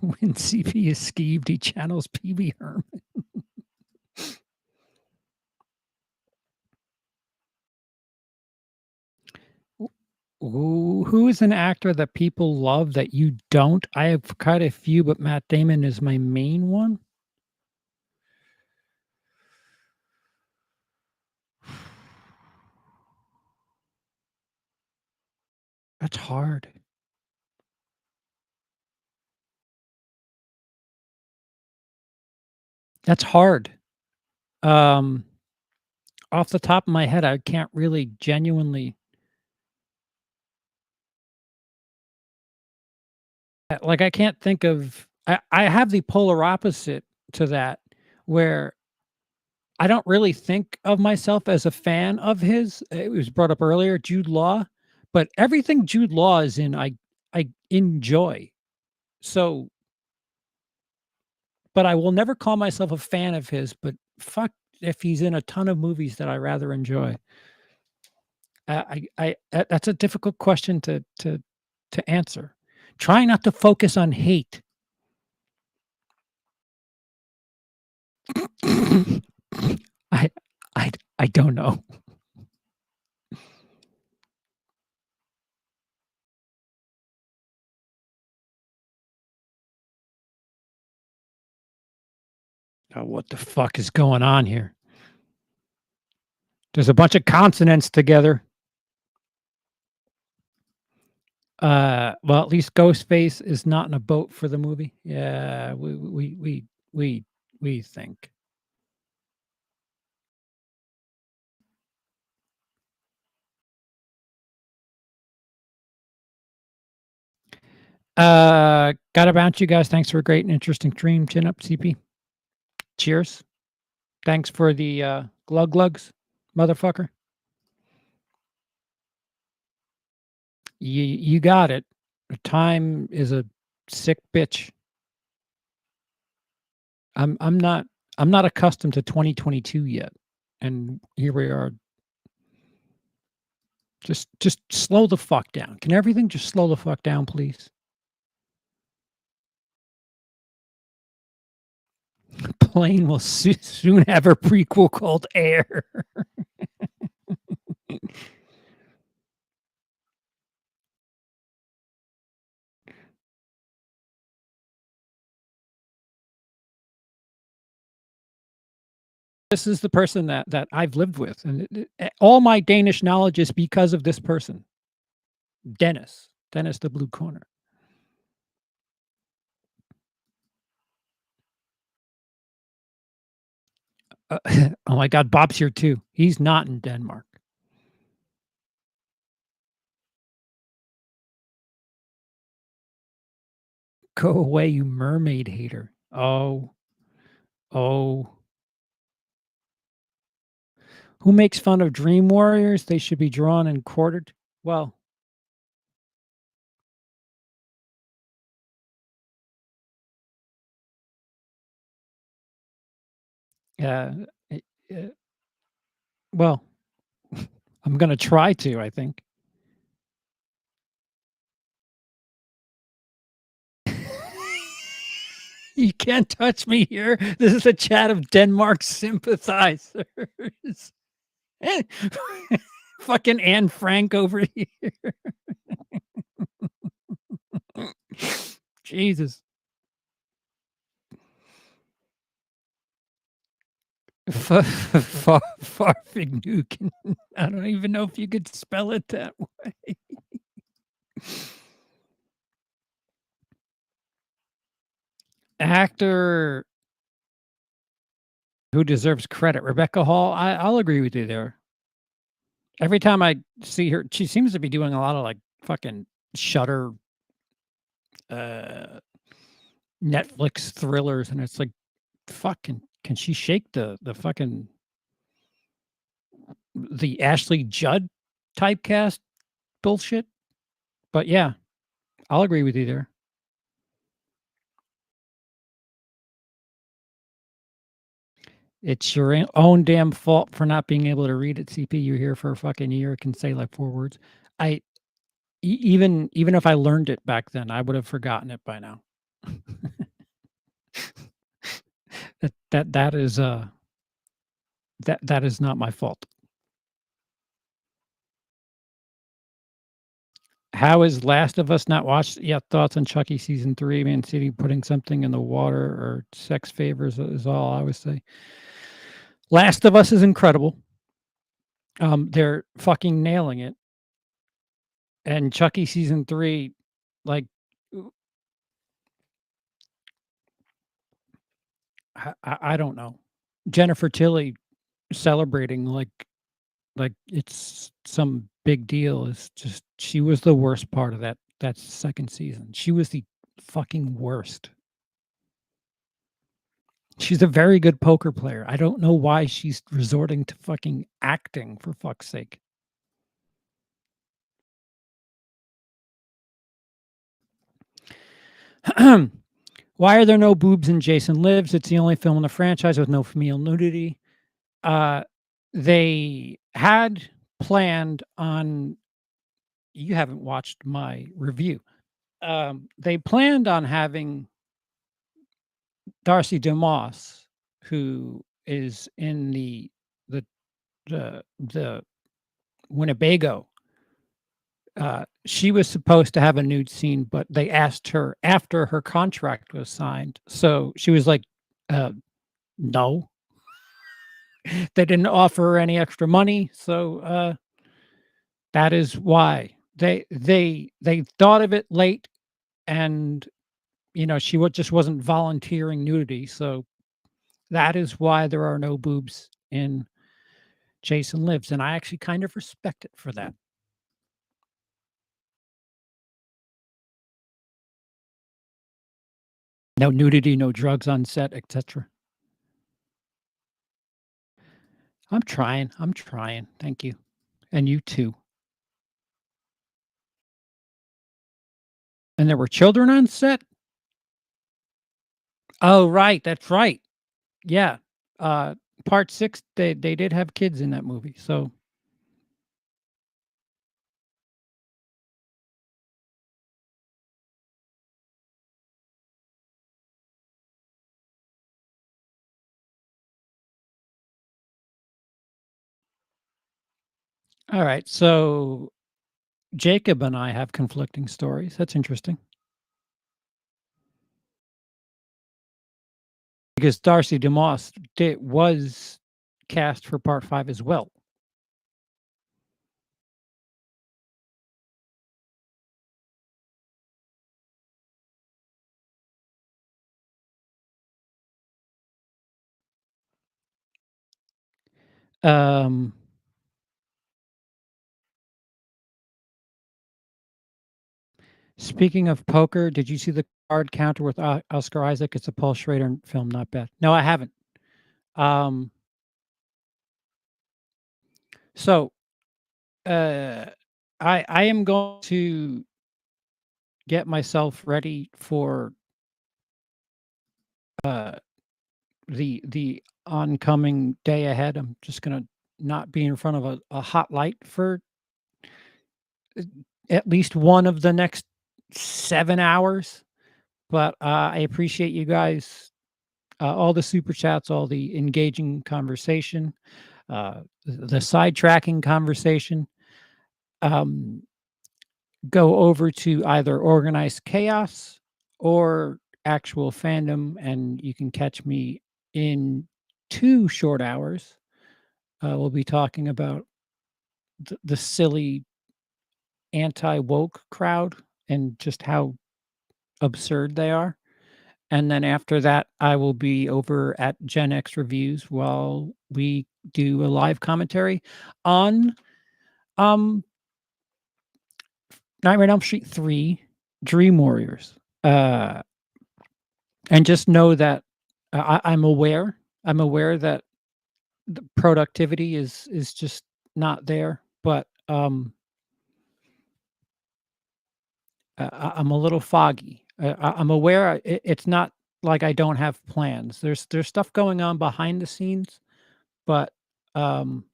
When CP is skeeved, he channels PB Herman. Who is an actor that people love that you don't? I have quite a few, but Matt Damon is my main one. That's hard. That's hard. Um, Off the top of my head, I can't really genuinely like, I can't think of I have the polar opposite to that, where I don't really think of myself as a fan of his. It was brought up earlier, Jude Law, but everything Jude Law is in, I enjoy. So but I will never call myself a fan of his, but fuck if he's in a ton of movies that I rather enjoy. That's a difficult question to answer. Try not to focus on hate. I I don't know. Oh, what the fuck is going on here? There's a bunch of consonants together. Well, at least Ghostface is not in a boat for the movie. Yeah, we think. Gotta bounce you guys. Thanks for a great and interesting stream. Chin up, CP. Cheers. Thanks for the glug glugs, motherfucker. You got it. Time is a sick bitch. I'm not accustomed to 2022 yet, and here we are. Just slow the fuck down. Can everything just slow the fuck down, please? Plane will soon have a prequel called Air. This is the person that I've lived with, and all my Danish knowledge is because of this person, Dennis the Blue Corner. Oh my God, Bob's here too. He's not in Denmark. Go away, you mermaid hater. Oh. Who makes fun of Dream Warriors? They should be drawn and quartered. Well, well, I'm gonna try to, I think. You can't touch me here. This is a chat of Denmark sympathizers. Fucking Anne Frank over here. Jesus. Farfignuken. I don't even know if you could spell it that way. Actor who deserves credit, Rebecca Hall. I'll agree with you there. Every time I see her, she seems to be doing a lot of like fucking Shudder, Netflix thrillers, and it's like, fucking, can she shake the fucking the Ashley Judd typecast bullshit? But yeah, I'll agree with you there. It's your own damn fault for not being able to read it, CP. You're here for a fucking year. It can say like 4 words. Even if I learned it back then, I would have forgotten it by now. that is not my fault. How is Last of Us not watched? Yeah, thoughts on Chucky season 3? Man City putting something in the water or sex favors is all I would say. Last of Us is incredible. They're fucking nailing it. And Chucky season 3, like, I don't know. Jennifer Tilly celebrating like it's some big deal is just, she was the worst part of that second season. She was the fucking worst. She's a very good poker player. I don't know why she's resorting to fucking acting, for fuck's sake. Why are there no boobs in Jason Lives? It's the only film in the franchise with no female nudity. They had planned on, you haven't watched my review. They planned on having Darcy DeMoss, who is in the Winnebago. She was supposed to have a nude scene, but they asked her after her contract was signed. So she was like No. They didn't offer her any extra money, so that is why. They thought of it late, and, she just wasn't volunteering nudity, so that is why there are no boobs in Jason Lives, and I actually kind of respect it for that. No nudity, no drugs on set, etcetera. I'm trying, thank you, and you too. And there were children on set? Oh, right, that's right. Yeah, uh, part 6, they did have kids in that movie, so alright, so Jacob and I have conflicting stories, that's interesting, because Darcy DeMoss was cast for part 5 as well. Um, Speaking of poker, did you see the card counter with Oscar Isaac? It's a Paul Schrader film, not bad. No, I haven't. Um, so, uh, I am going to get myself ready for, uh, the oncoming day ahead. I'm just gonna not be in front of a hot light for, uh, at least one of the next 7 hours, but, I appreciate you guys, all the super chats, all the engaging conversation, the sidetracking conversation. Um, go over to either Organized Chaos or Actual Fandom, and you can catch me in 2 short hours. We'll be talking about the silly anti-woke crowd and just how absurd they are. And then after that, I will be over at Gen X Reviews while we do a live commentary on um Nightmare on Elm Street 3 Dream Warriors. Uh and just know that I'm aware that the productivity is just not there, but I'm a little foggy. I'm aware it's not like I don't have plans. There's stuff going on behind the scenes, but um,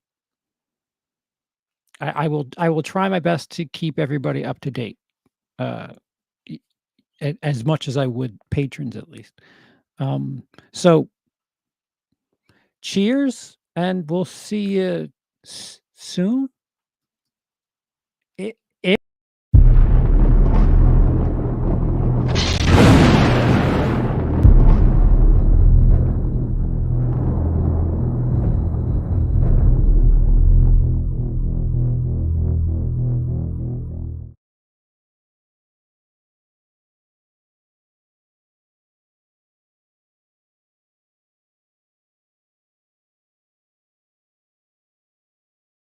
I will try my best to keep everybody up to date, uh, y- as much as I would patrons at least. So cheers, and we'll see you soon.